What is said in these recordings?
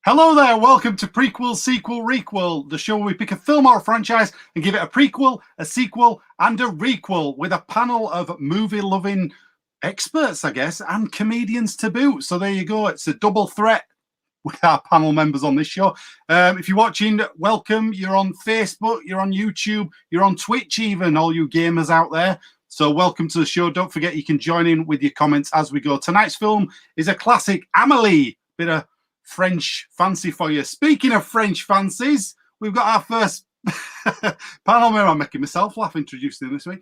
Hello there, welcome to Prequel, Sequel, Requel, the show where we pick a film or a franchise and give it a prequel, a sequel, and a requel with a panel of movie-loving experts, I guess, and comedians to boot. So there you go, it's a double threat with our panel members on this show. If you're watching, welcome. You're on Facebook, you're on YouTube, you're on Twitch even, all you gamers out there. So welcome to the show. Don't forget you can join in with your comments as we go. Tonight's film is a classic, AMELIE, bit of French fancy for you. Speaking of French fancies, we've got our first panel member. I'm making myself laugh introducing him this week.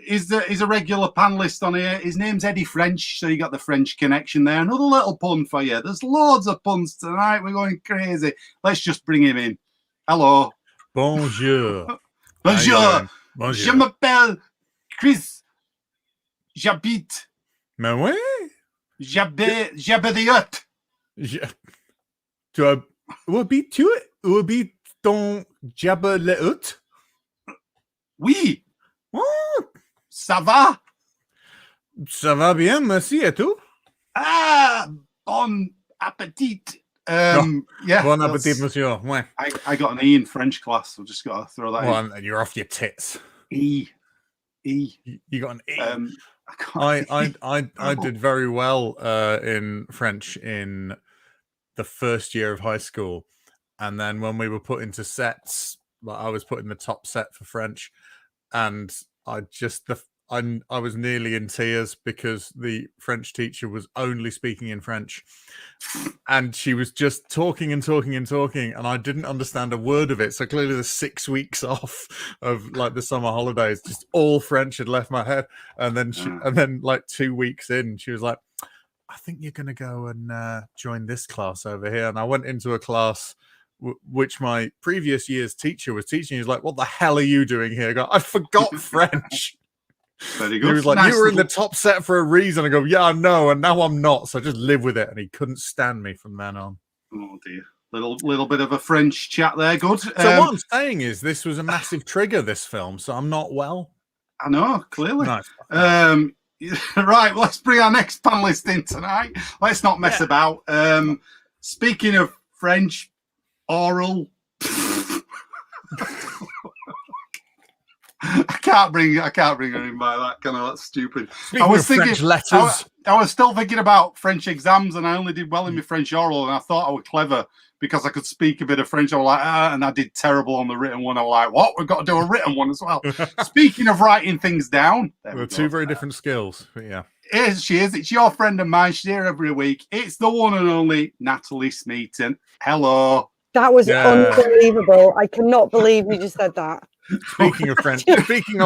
He's a regular panelist on here. His name's Eddie French, so you got the French connection there. Another little pun for you. There's loads of puns tonight. We're going crazy. Let's just bring him in. Hello. Bonjour. Bonjour. Bonjour. Je m'appelle Chris. J'habite. Mais oui. J'habite. Tu habites ton Jabba-le-Hut? Oui. Oh, Ça va? ça va bien, merci, et tout? Ah, bon appetit. Yeah. Bon appetit, monsieur. Ouais. I got an E in French class. I've just got to throw that in. Well, you're off your tits. E. You got an E. I I did very well in French in the first year of high school, and then when we were put into sets, like I was put in the top set for French, and I was nearly in tears because the French teacher was only speaking in French, and she was just talking and talking and talking, and I didn't understand a word of it. So clearly the 6 weeks off of like the summer holidays, just all French had left my head. And then like 2 weeks in, she was like, I think you're going to go and join this class over here. And I went into a class which my previous year's teacher was teaching. He was like, what the hell are you doing here? I go, I forgot French. Very good. He was like, Nice you were in the top set for a reason. I go, yeah, I know, and now I'm not. So I just live with it. And he couldn't stand me from then on. Oh dear. Little bit of a French chat there. Good. So what I'm saying is this was a massive trigger, this film. So I'm not well. I know, clearly. Nice. Right, let's bring our next panelist in tonight. Let's not mess about. Speaking of French, oral. I can't bring her in by that. That's stupid. Speaking of French letters. I was still thinking about French exams, and I only did well in my French oral, and I thought I was clever because I could speak a bit of French. I was like, and I did terrible on the written one. I was like, what? We've got to do a written one as well. Speaking of writing things down, They're two very different skills. But yeah. She is. It's your friend of mine. She's here every week. It's the one and only Natalie Smeaton. Hello. That was unbelievable. I cannot believe you just said that. Speaking of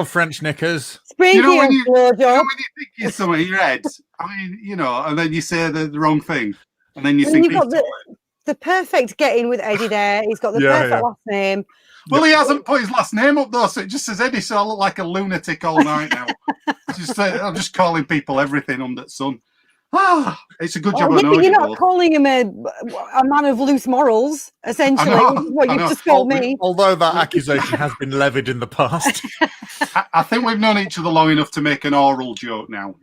French knickers. Speaking when you blowjob. think you're something in your head, I mean, and then you say the wrong thing, and then you think you've got the perfect get in with Eddie there. He's got the perfect last name. Well, he hasn't put his last name up though, so it just says Eddie. So I look like a lunatic all night now. I'm just calling people everything under the sun. It's a good job. But you're not calling him a man of loose morals, essentially. What you've just called me. Although that accusation has been levied in the past. I think we've known each other long enough to make an oral joke now.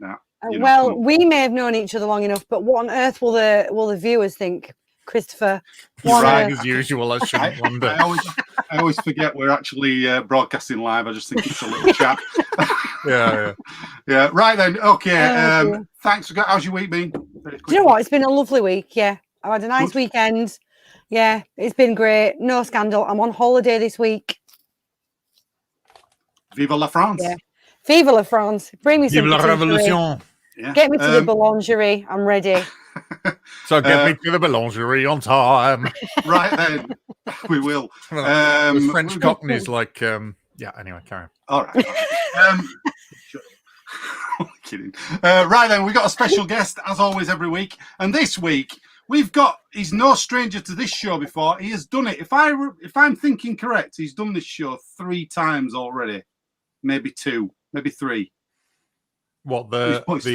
We may have known each other long enough, but what on earth will the viewers think, Christopher? Right, as usual, I shouldn't wonder. I always forget we're actually broadcasting live. I just think it's a little chat. Yeah. Right then. Okay. Thanks. How's your week been? Do you know what? It's been a lovely week. Yeah, I've had a nice weekend. Yeah, it's been great. No scandal. I'm on holiday this week. Vive la France. Yeah. Vive la France. Bring me some. Vive la Révolution. Yeah. Get me to the boulangerie. I'm ready. So get me to the boulangerie on time. Right then. We will. French Cockneys like anyway, carry on. All right. I'm kidding. Right then, we got a special guest as always every week, and this week he's no stranger to this show before. He has done it. If I'm thinking correct, he's done this show 3 times already, maybe 2, maybe 3. What I think it's 2,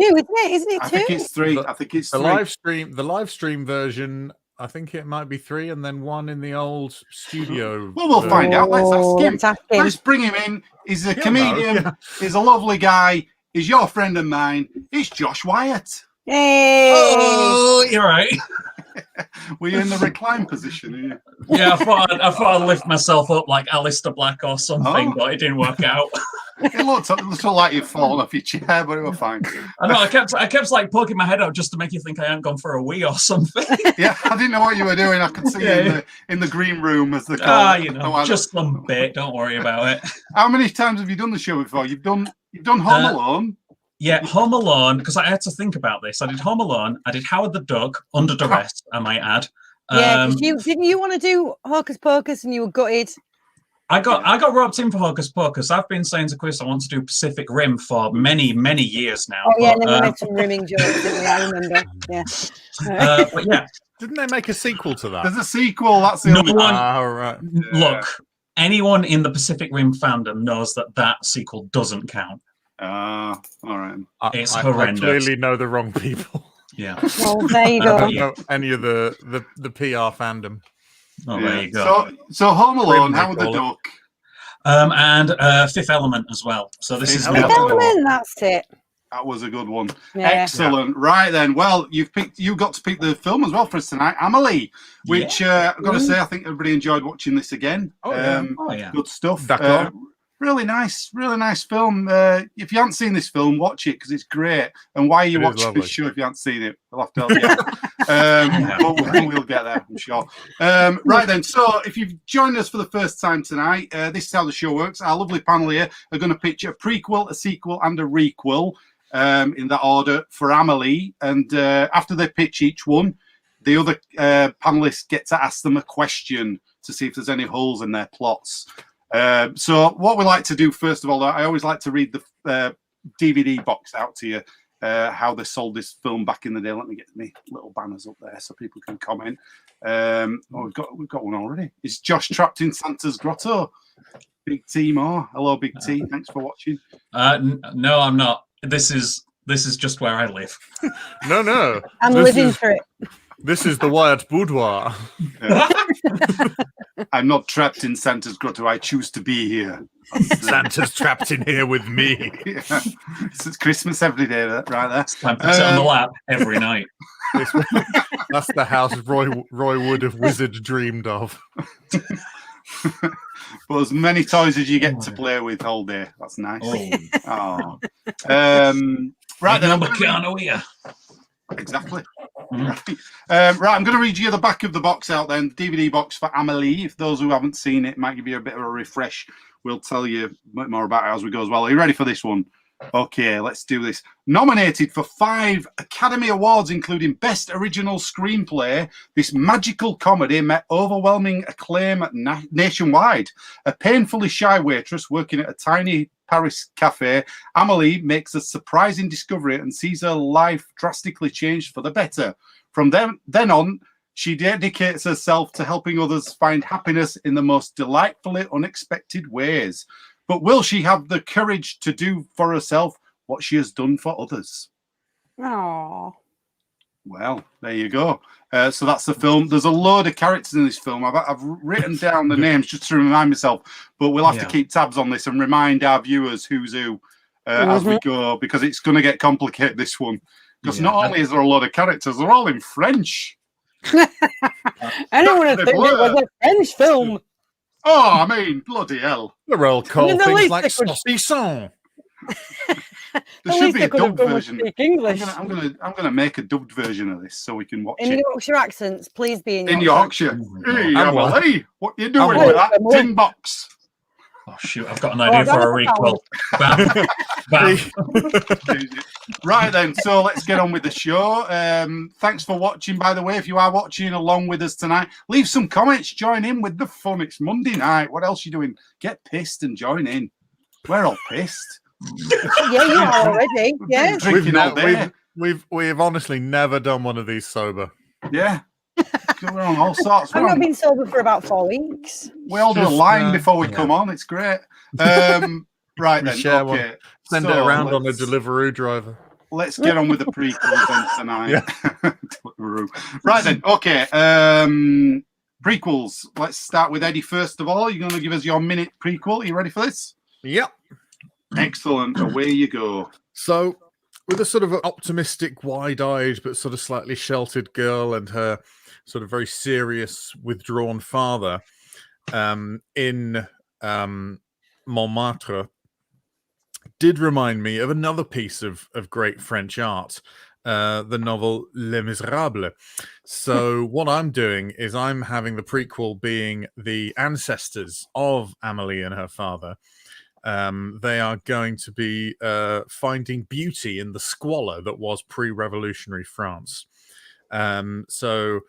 isn't it? Isn't it 2? I think it's 3. I think it's 3. The live stream version. I think it might be 3 and then 1 in the old studio. Well, we'll find out. Let's ask him. Let's bring him in. He's a comedian. Yeah. He's a lovely guy. He's your friend of mine. It's Josh Wyatt. Hey! Oh, you're right. Were you in the recline position? Are you? Yeah, I thought I'd lift myself up like Alistair Black or something, but it didn't work out. It looked like you'd fallen off your chair, but it was fine. I know. I kept like poking my head out just to make you think I hadn't gone for a wee or something. Yeah, I didn't know what you were doing. I could see you in the green room as the call. Just some bit. Don't worry about it. How many times have you done the show before? You've done Home Alone. Yeah, Home Alone, because I had to think about this. I did Home Alone. I did Howard the Duck, under duress, I might add. Yeah, because didn't you want to do Hocus Pocus and you were gutted? I got roped in for Hocus Pocus. I've been saying to Chris I want to do Pacific Rim for many, many years now. Oh, yeah, and then we had some rimming jokes, didn't we? I remember. Yeah. But yeah. Didn't they make a sequel to that? There's a sequel. That's the only one. Right. Look, anyone in the Pacific Rim fandom knows that sequel doesn't count. All right. It's horrendous. I clearly know the wrong people. Yeah. Well, there you go. I don't know any of the PR fandom. Oh, there you go. So Home Alone, Howard the Duck. And Fifth Element as well. So this is Fifth Element, that's it. That was a good one. Yeah. Excellent. Yeah. Right then. Well, you got to pick the film as well for us tonight, Amelie, which I've got to say, I think everybody enjoyed watching this again. Yeah. Good stuff. Really nice film. If you haven't seen this film, watch it because it's great. And why are you watching this show if you haven't seen it? We'll have to help you. But we'll get there, I'm sure. Right then. So if you've joined us for the first time tonight, this is how the show works. Our lovely panel here are going to pitch a prequel, a sequel, and a requel in that order for Amelie. And after they pitch each one, the other panelists get to ask them a question to see if there's any holes in their plots. So what we like to do, first of all, I always like to read the DVD box out to you, how they sold this film back in the day. Let me get my little banners up there so people can comment. We've got one already. Is Josh trapped in Santa's grotto? Big T Moore. Hello, Big T. Thanks for watching. No, I'm not. This is just where I live. No. I'm living for it. This is the Wyatt boudoir. Yeah. I'm not trapped in Santa's grotto. I choose to be here. Santa's trapped in here with me. Yeah. It's Christmas every day, right there. It's time to sit on the lap every night. That's the house Roy Wood of Wizard dreamed of. But as many toys as you get to play with all day. That's nice. Right then. Exactly. Right, I'm going to read you the back of the box out then, the DVD box for Amelie. If those who haven't seen it, might give you a bit of a refresh. We'll tell you a bit more about it as we go as well. Are you ready for this one? Okay, let's do this. Nominated for 5 Academy Awards, including Best Original Screenplay, this magical comedy met overwhelming acclaim nationwide. A painfully shy waitress working at a tiny Paris cafe, Amelie makes a surprising discovery and sees her life drastically changed for the better. From then on, she dedicates herself to helping others find happiness in the most delightfully unexpected ways. But will she have the courage to do for herself what she has done for others? Oh. Well, there you go. So that's the film. There's a load of characters in this film. I've written down the names just to remind myself, but we'll have to keep tabs on this and remind our viewers who's who as we go, because it's going to get complicated, this one. Because not only is there a lot of characters, they're all in French. Anyone would think it was a French film. Oh, I mean, bloody hell. They're all called things like saucisson. There should be a dubbed version. English. I'm gonna make a dubbed version of this so we can watch in it. Yorkshire accents, please be in Yorkshire. Hey, Amelie, what you doing with with that tin box? Oh shoot, I've got an idea for a requel. Right then, so let's get on with the show. Thanks for watching, by the way. If you are watching along with us tonight, leave some comments, join in with the fun. It's Monday night. What else are you doing? Get pissed and join in. We're all pissed. Yeah, you are already. Yeah. Drinking all day. We've honestly never done one of these sober. Yeah. We're on all sorts. I've not been sober for about 4 weeks. We all do a line before we come on. It's great. Right then. Okay. Send it around on a Deliveroo driver. Let's get on with the prequels then tonight. Right then. Okay. Prequels. Let's start with Eddie first of all. You're going to give us your minute prequel. Are you ready for this? Yep. Excellent. Away you go. So, with a sort of optimistic, wide-eyed, but sort of slightly sheltered girl and her sort of very serious, withdrawn father in Montmartre did remind me of another piece of great French art, the novel Les Miserables. So what I'm doing is I'm having the prequel being the ancestors of Amelie and her father. They are going to be finding beauty in the squalor that was pre-revolutionary France. So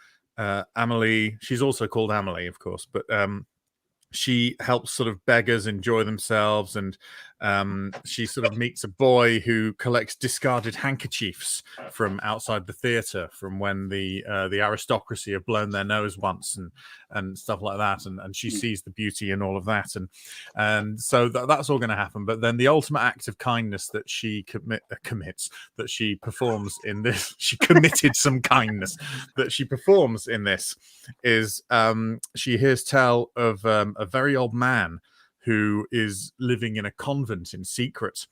Amelie, she's also called Amelie, of course, but she helps sort of beggars enjoy themselves, and she sort of meets a boy who collects discarded handkerchiefs from outside the theatre from when the aristocracy have blown their nose once and stuff like that, and she sees the beauty in all of that, and so that's all going to happen. But then the ultimate act of kindness that she commits, that she performs in this, she committed some kindness that she performs in this, is she hears tell of a very old man who is living in a convent in secret,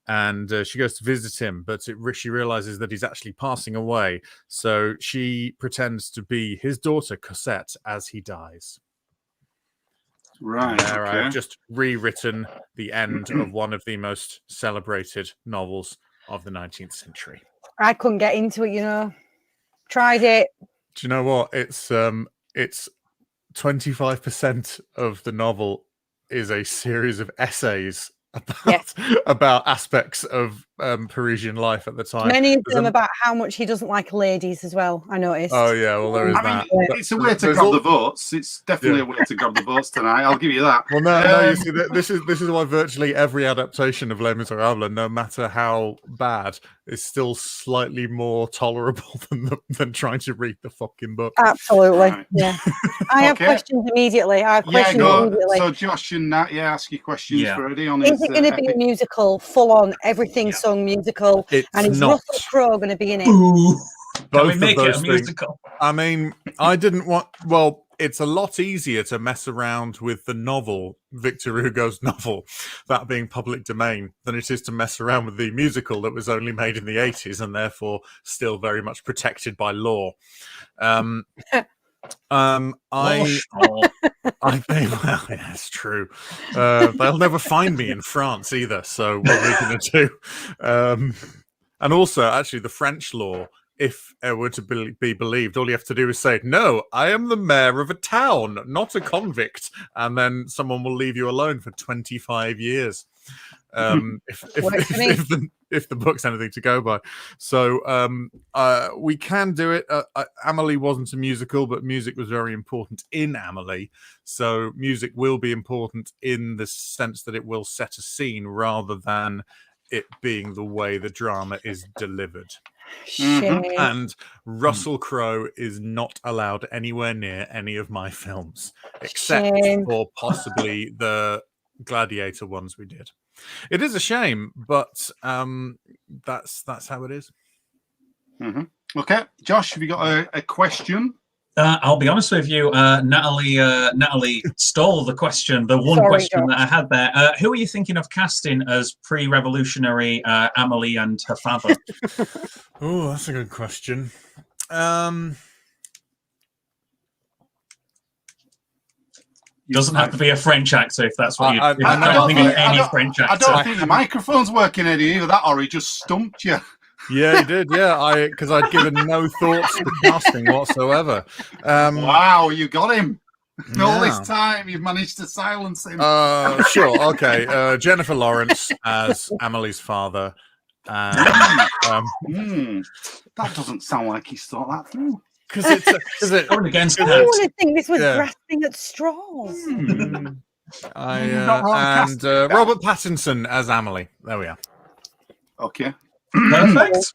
and she goes to visit him, but she realizes that he's actually passing away, so she pretends to be his daughter Cosette as he dies. Right. There, Okay. I've just rewritten the end of one of the most celebrated novels of the 19th century. I couldn't get into it, you know. Tried it. Do you know what? It's 25% of the novel is a series of essays about aspects of Parisian life at the time. Many of them about how much he doesn't like ladies as well, I noticed. Oh yeah, well there is that. It's a way to grab the votes. It's definitely a way to grab the votes tonight. I'll give you that. Well, no, you see, this is why virtually every adaptation of Les Miserables, no matter how bad, is still slightly more tolerable than trying to read the fucking book. Absolutely, Right. yeah. I have questions immediately. I have questions immediately. So Josh and Nat, ask your questions for Eddie on Is it going to be a musical, full-on, everything sung musical? And is Russell Crowe going to be in it? Ooh. Can we Both make of it a those musical? I mean, I didn't want. Well, it's a lot easier to mess around with the novel, Victor Hugo's novel, that being public domain, than it is to mess around with the musical that was only made in the 80s and therefore still very much protected by law. I think, well, yeah, it's true. They'll never find me in France either. So what are we going to do? And also, actually, the French law, if it were to be believed, all you have to do is say, "No, I am the mayor of a town, not a convict," and then someone will leave you alone for 25 years. If the book's anything to go by. So we can do it. Amelie wasn't a musical, but music was very important in Amelie. So music will be important in the sense that it will set a scene rather than it being the way the drama is delivered. And Russell Crowe is not allowed anywhere near any of my films, except for possibly the Gladiator ones we did. It is a shame, but that's how it is. Okay, Josh, have you got a question? I'll be honest with you, Natalie stole the question, the one question that I had there. Who are you thinking of casting as pre-revolutionary Amelie and her father? Oh, that's a good question. Doesn't have to be a French actor if that's what I don't think the microphone's working, Eddie, either that or he just stumped you. Yeah, he did. Yeah, because I'd given no thoughts to casting whatsoever. Wow, you got him. All this time, you've managed to silence him. Sure, okay. Jennifer Lawrence as Amelie's father. That doesn't sound like he's thought that through. Because it's going against I want to think this was grasping at straws. And Robert Pattinson as Amelie. There we are. Okay. Perfect.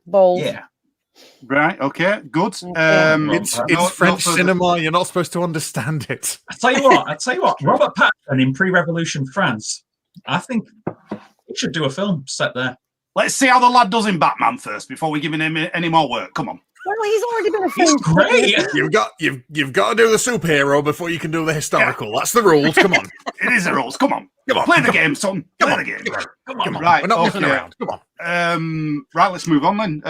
Bold. Yeah. Right. Okay. Good. It's French cinema. You're not supposed to understand it. I tell you what. Robert Pattinson in pre-revolution France. I think we should do a film set there. Let's see how the lad does in Batman first before we give him any more work. Come on. Well, he's already been a He's film. great. You've got to do the superhero before you can do the historical. That's the rules. Come on. It is the rules. Come on. Come on. Play the game, son. Come Play on. the game. Come on. Right. We're not messing okay. around. Come on. Right, let's move on then.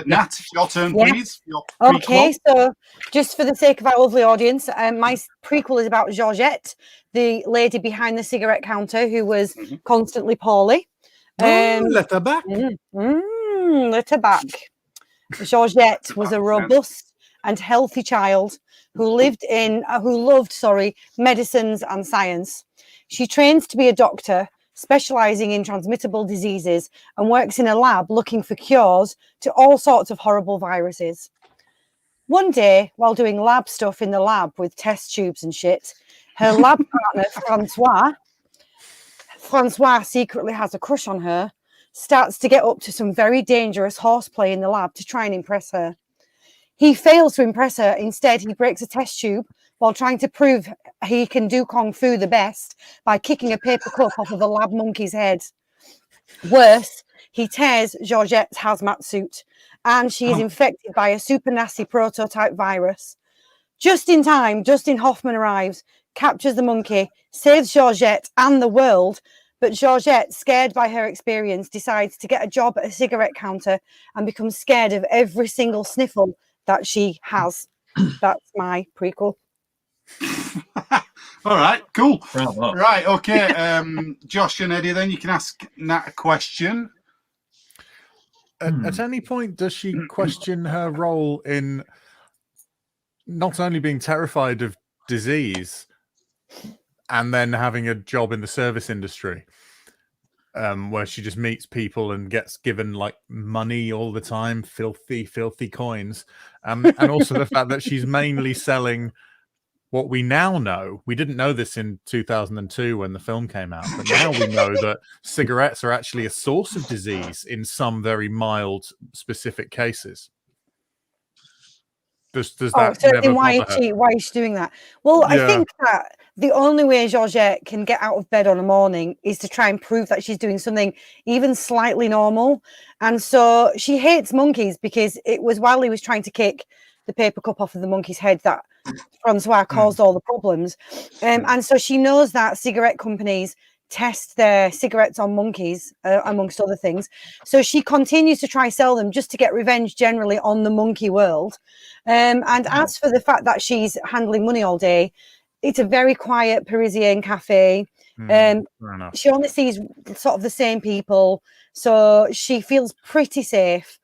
Nat, your turn, Yeah. please. Your Okay, prequel. so just for the sake of our lovely audience, my prequel is about Georgette, the lady behind the cigarette counter who was constantly poorly. Let her back. Let her back. Georgette was a robust and healthy child who loved medicines and science. She trains to be a doctor, specializing in transmittable diseases, and works in a lab looking for cures to all sorts of horrible viruses. One day, while doing lab stuff in the lab with test tubes and shit, her lab partner, Francois secretly has a crush on her, starts to get up to some very dangerous horseplay in the lab to try and impress her. He fails to impress her. Instead, he breaks a test tube while trying to prove he can do Kung Fu the best by kicking a paper cup off of a lab monkey's head. Worse, he tears Georgette's hazmat suit, and she is infected by a super nasty prototype virus. Just in time, Dustin Hoffman arrives, captures the monkey, saves Georgette and the world, but Georgette, scared by her experience, decides to get a job at a cigarette counter and becomes scared of every single sniffle that she has. That's my prequel. All right, cool. Bravo. Right, okay. Josh and Eddie, then you can ask Nat a question. At any point, does she question her role in not only being terrified of disease and then having a job in the service industry, where she just meets people and gets given like money all the time, filthy coins, and also the fact that she's mainly selling what we now know. We didn't know this in 2002 when the film came out, but now we know that cigarettes are actually a source of disease in some very mild, specific cases. Does that so never then why bother her? is she doing that? Well, I think that the only way Georgette can get out of bed on a morning is to try and prove that she's doing something even slightly normal. And so she hates monkeys because it was while he was trying to kick the paper cup off of the monkey's head that Francois caused all the problems. And so she knows that cigarette companies test their cigarettes on monkeys, amongst other things. So she continues to try sell them just to get revenge generally on the monkey world. And as for the fact that she's handling money all day, it's a very quiet Parisian cafe. She only sees sort of the same people, so she feels pretty safe.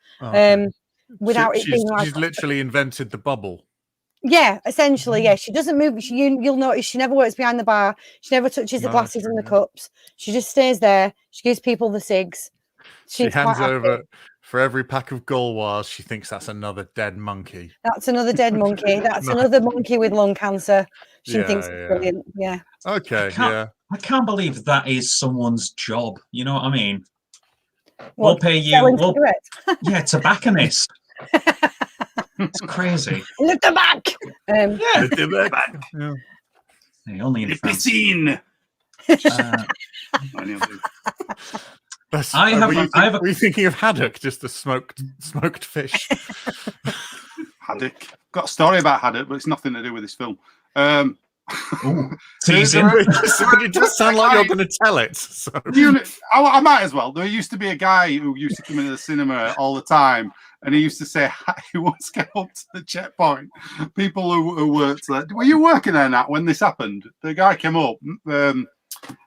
Without it being like she's literally invented the bubble. Yeah, essentially, yeah. She doesn't move. You'll notice she never works behind the bar. She never touches the glasses and the cups. She just stays there. She gives people the cigs. She hands over for every pack of Gauloises. She thinks that's another dead monkey. That's another dead monkey. That's another monkey with lung cancer. She thinks it's brilliant. Yeah. Okay. I can't believe that is someone's job. You know what I mean? What, we'll pay you. Yeah, tobacconist. It's crazy. Lift the back. Lift the back. Yeah. Only in France. Piscine. Were you thinking of haddock, just the smoked fish? Haddock. Got a story about haddock, but it's nothing to do with this film. Teasing. It does sound like you're going to tell it. So. I might as well. There used to be a guy who used to come into the cinema all the time, and he used to say he once came up to the checkpoint. People who worked there. Were you working there, Nat, when this happened? The guy came up, and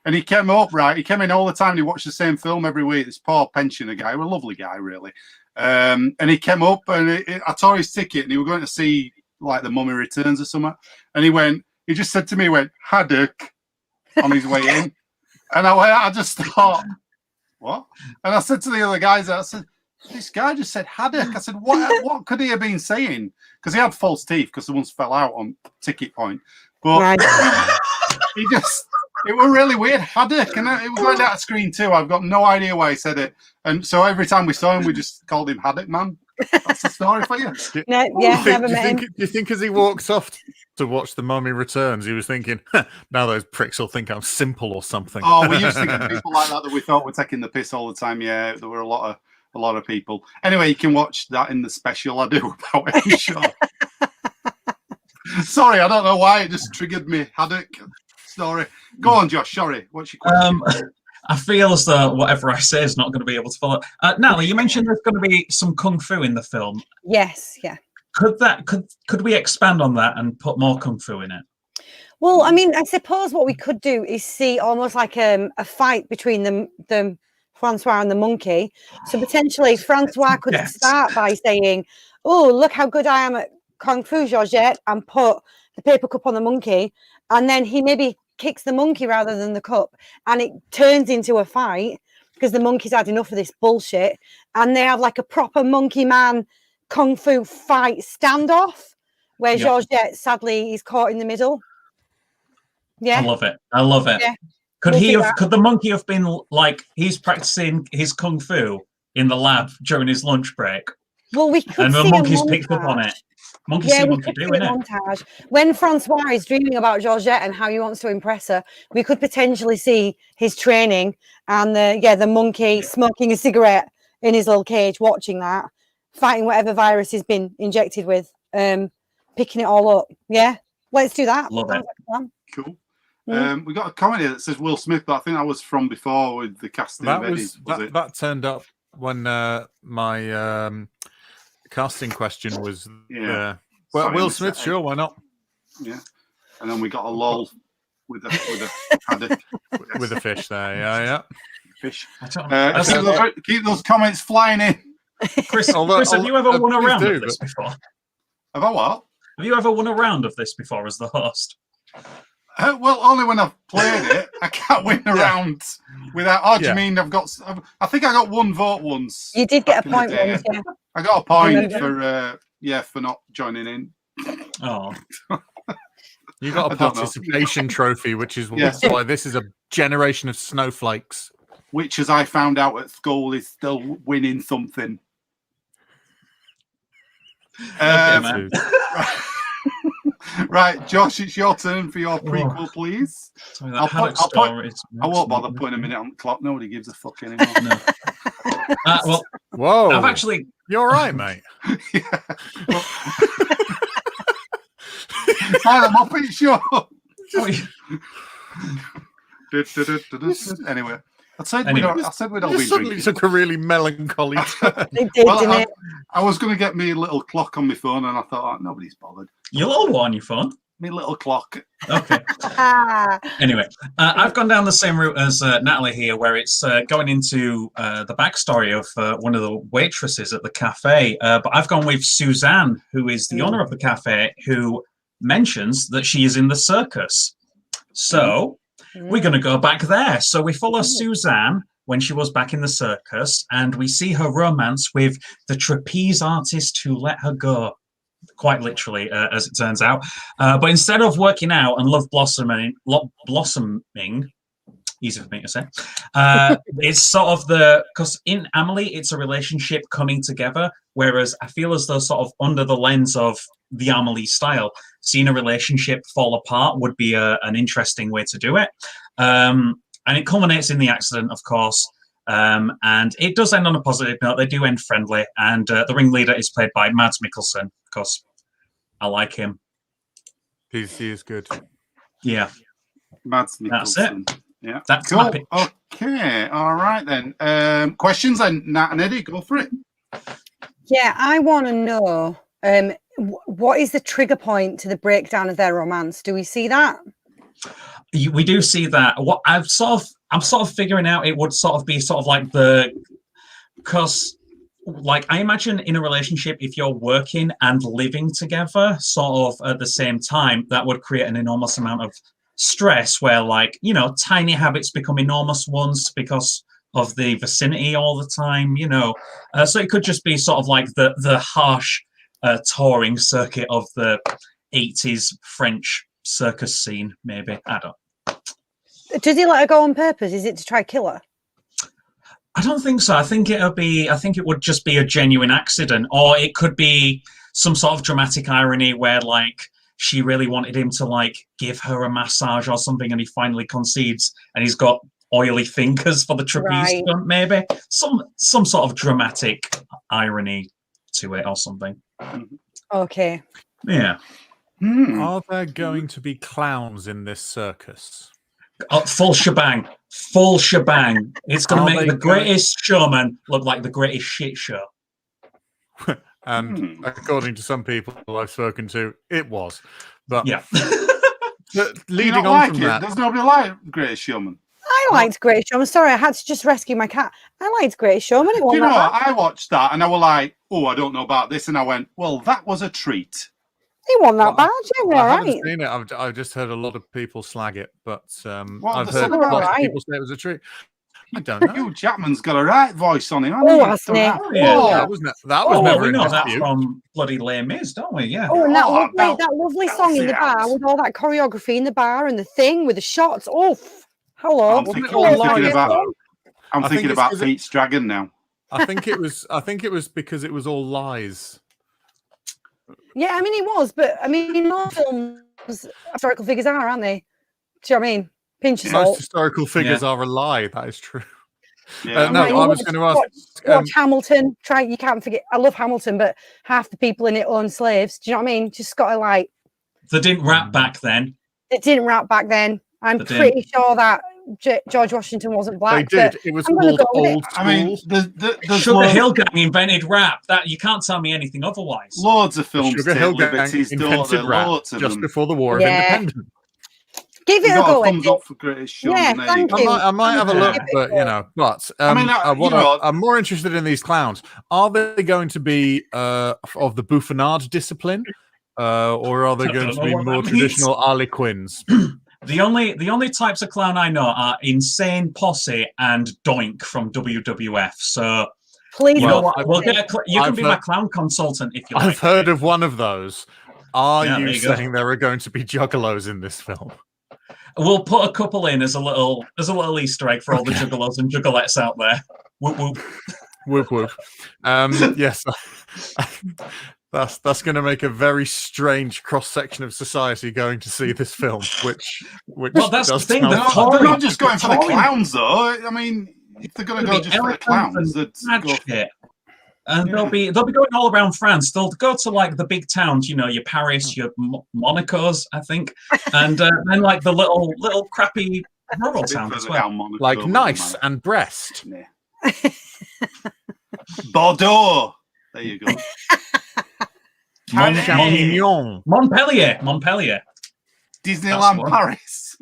he came up, right? He came in all the time, and he watched the same film every week. This poor pensioner guy, a lovely guy, really. And he came up, and I tore his ticket, and he was going to see like The Mummy Returns or something. And he just said to me, haddock on his way in. And I just thought, what? And I said to the other guys, I said, this guy just said haddock. I said, what could he have been saying? Because he had false teeth because the ones fell out on ticket point. But it was really weird, haddock. And it was going out of screen too. I've got no idea why he said it. And so every time we saw him, we just called him Haddock Man. That's the story for you. Do you think as he walks off to watch The Mummy Returns, he was thinking, now those pricks will think I'm simple or something? Oh, we used to get people like that we thought were taking the piss all the time. Yeah, there were a lot a lot of people. Anyway, you can watch that in the special I do about every show. Sorry, I don't know why it just triggered me. Haddock story. Go on, Josh. Sorry, what's your question? I feel as though whatever I say is not going to be able to follow. Natalie, you mentioned there's going to be some kung fu in the film. Yes, yeah. Could we expand on that and put more kung fu in it? Well, I mean, I suppose what we could do is see almost like a fight between the Francois and the monkey. So potentially Francois could start by saying, "Oh, look how good I am at kung fu, Georgette," and put the paper cup on the monkey, and then he maybe kicks the monkey rather than the cup, and it turns into a fight because the monkey's had enough of this bullshit, and they have like a proper monkey man kung fu fight standoff where Georgette sadly is caught in the middle. Yeah, I love it. Yeah. Could the monkey have been like he's practicing his kung fu in the lab during his lunch break? Well, we could and the see monkey's picked up on it. Monkey see, monkey do, innit? Montage. When Francois is dreaming about Georgette and how he wants to impress her, we could potentially see his training and the monkey smoking a cigarette in his little cage, watching that, fighting whatever virus he's been injected with, picking it all up. Yeah, let's do that. Love it. Cool. We got a comment here that says Will Smith, but I think that was from before with the casting. That turned up when my casting question was. Well, sorry, Will Smith, sure, why not? Yeah, and then we got a lol with a fish there. Yeah. Fish. Keep those comments flying in. Chris, have you ever won a round of this before? Have I what? Have you ever won a round of this before as the host? Well, only when I've played it. I can't win a round without. Oh, do you mean I've got? I think I got one vote once. You did get a point once, yeah. I got a point for not joining in. Oh, you got a participation trophy, which is why this is a generation of snowflakes. Which, as I found out at school, is still winning something. Right, Josh, it's your turn for your prequel, please. Sorry, I won't bother putting a minute on the clock. Nobody gives a fuck anymore. No. Whoa! I've actually. You're right, mate. I'm Muppet Show. Anyway. I said we'd all be suddenly took a really melancholy turn. I was going to get me a little clock on my phone, and I thought, nobody's bothered. Your little one on your phone? My little clock. Okay. Anyway, I've gone down the same route as Natalie here, where it's going into the backstory of one of the waitresses at the cafe. But I've gone with Suzanne, who is the owner of the cafe, who mentions that she is in the circus. So we're going to go back there. So we follow Suzanne when she was back in the circus, and we see her romance with the trapeze artist who let her go, quite literally, as it turns out. But instead of working out and love blossoming, easy for me to say, it's sort of because in Amelie, it's a relationship coming together, whereas I feel as though sort of under the lens of the Amelie style, seeing a relationship fall apart would be an interesting way to do it. And it culminates in the accident, of course. And it does end on a positive note. They do end friendly. And the ringleader is played by Mads Mikkelsen, because I like him. He is good. Yeah. Mads Mikkelsen. That's it. Yeah. That's cool. Okay. All right, then. Questions? And Nat and Eddie, go for it. Yeah, I want to know what is the trigger point to the breakdown of their romance? Do we see that? We do see that. What I'm sort of figuring out, it would sort of be sort of like because like I imagine in a relationship, if you're working and living together sort of at the same time, that would create an enormous amount of stress where, like, you know, tiny habits become enormous ones because of the vicinity all the time, you know. So it could just be sort of like the harsh touring circuit of the 80s French circus scene, maybe. I don't. Does he let her go on purpose? Is it to try kill her? I don't think so. I think it would just be a genuine accident, or it could be some sort of dramatic irony where, like, she really wanted him to, like, give her a massage or something, and he finally concedes, and he's got oily fingers for the trapeze Right. stunt, maybe some sort of dramatic irony to it or something. Okay. Yeah. Are there going to be clowns in this circus? Full shebang. Full shebang. It's going Are to make they the Greatest Showman look like the greatest shit show. And according to some people I've spoken to, it was. But Yeah. leading on from that, Does nobody like Greatest Showman? I liked Great Showman. Sorry, I had to just rescue my cat. I liked Great Showman. It Do you wasn't know that what? bad. I watched that and I was like, oh, I don't know about this. And I went, well, that was a treat. It wasn't that Well, bad. Yeah, I all haven't right. seen it. I've just heard a lot of people slag it, but the I've heard song lots about of it? people say it was a treat. I don't know. Hugh Jackman's got a right voice on him. Oh, hasn't he? Yeah. That was Oh, never we in know that dispute. from bloody Les Mis, don't we? Yeah. Oh, and that Oh, lovely song in the bar Bells. with all that choreography in the bar and the thing with the shots. Oh, hello. I'm Wasn't it thinking, all I'm thinking live, about, though? I'm I think thinking it's about 'cause it- Pete's Dragon now. I think it was because it was all lies. Yeah, I mean, it was, but I mean, all films, historical figures are, aren't they? Do you know what I mean? Pinch of Most salt. historical figures are a lie. That is true. Yeah. No, Right, you I was watch- going to ask. Watch Hamilton. Try. You can't forget. I love Hamilton, but half the people in it own slaves. Do you know what I mean? Just got to like. They didn't rap back then. It didn't rap back then. I'm They pretty sure that George Washington wasn't black. They did. but It was I'm gonna called go with it. old school. I mean, there's Sugar loads, Hill Gang invented rap. That you can't tell me anything otherwise. loads of films Sugar take Hill Gang liberties, don't invented there? rap Loads of just them. before the War Yeah. of Independence. Give it You a got go. a thumbs Eddie. up for Greatest Showman. Yeah, there thank you I go. you. might have a Yeah. look, but you know, but what you know- I'm more interested in these clowns. Are they going to be of the bouffonnade discipline, or are they I going don't to know be what that more means. traditional Harlequins? The only types of clown I know are Insane Posse and Doink from WWF. So Please. you Well, know what? We'll get you can I've be my heard- clown consultant if you like. I've heard of one of those. Are Yeah, you there you go. saying there are going to be juggalos in this film? We'll put a couple in as a little Easter egg for all the juggalos and juggalettes out there. Whoop whoop. Whoop whoop. Yes, that's going to make a very strange cross section of society going to see this film. Which Well, that's does the thing, sound they're fun. They're Tory- not just going for the Tory- clowns, though. I mean, if they're going to go There'll be just for the elephants clowns, and they'd mad go. shit. And they'll be going all around France. They'll go to like the big towns, you know, your Paris, your Monaco's, I think, and then like the little crappy rural towns as well. like Nice and Brest. Yeah. Bordeaux. There you go. Champignon. Montpellier. Disneyland one. Paris.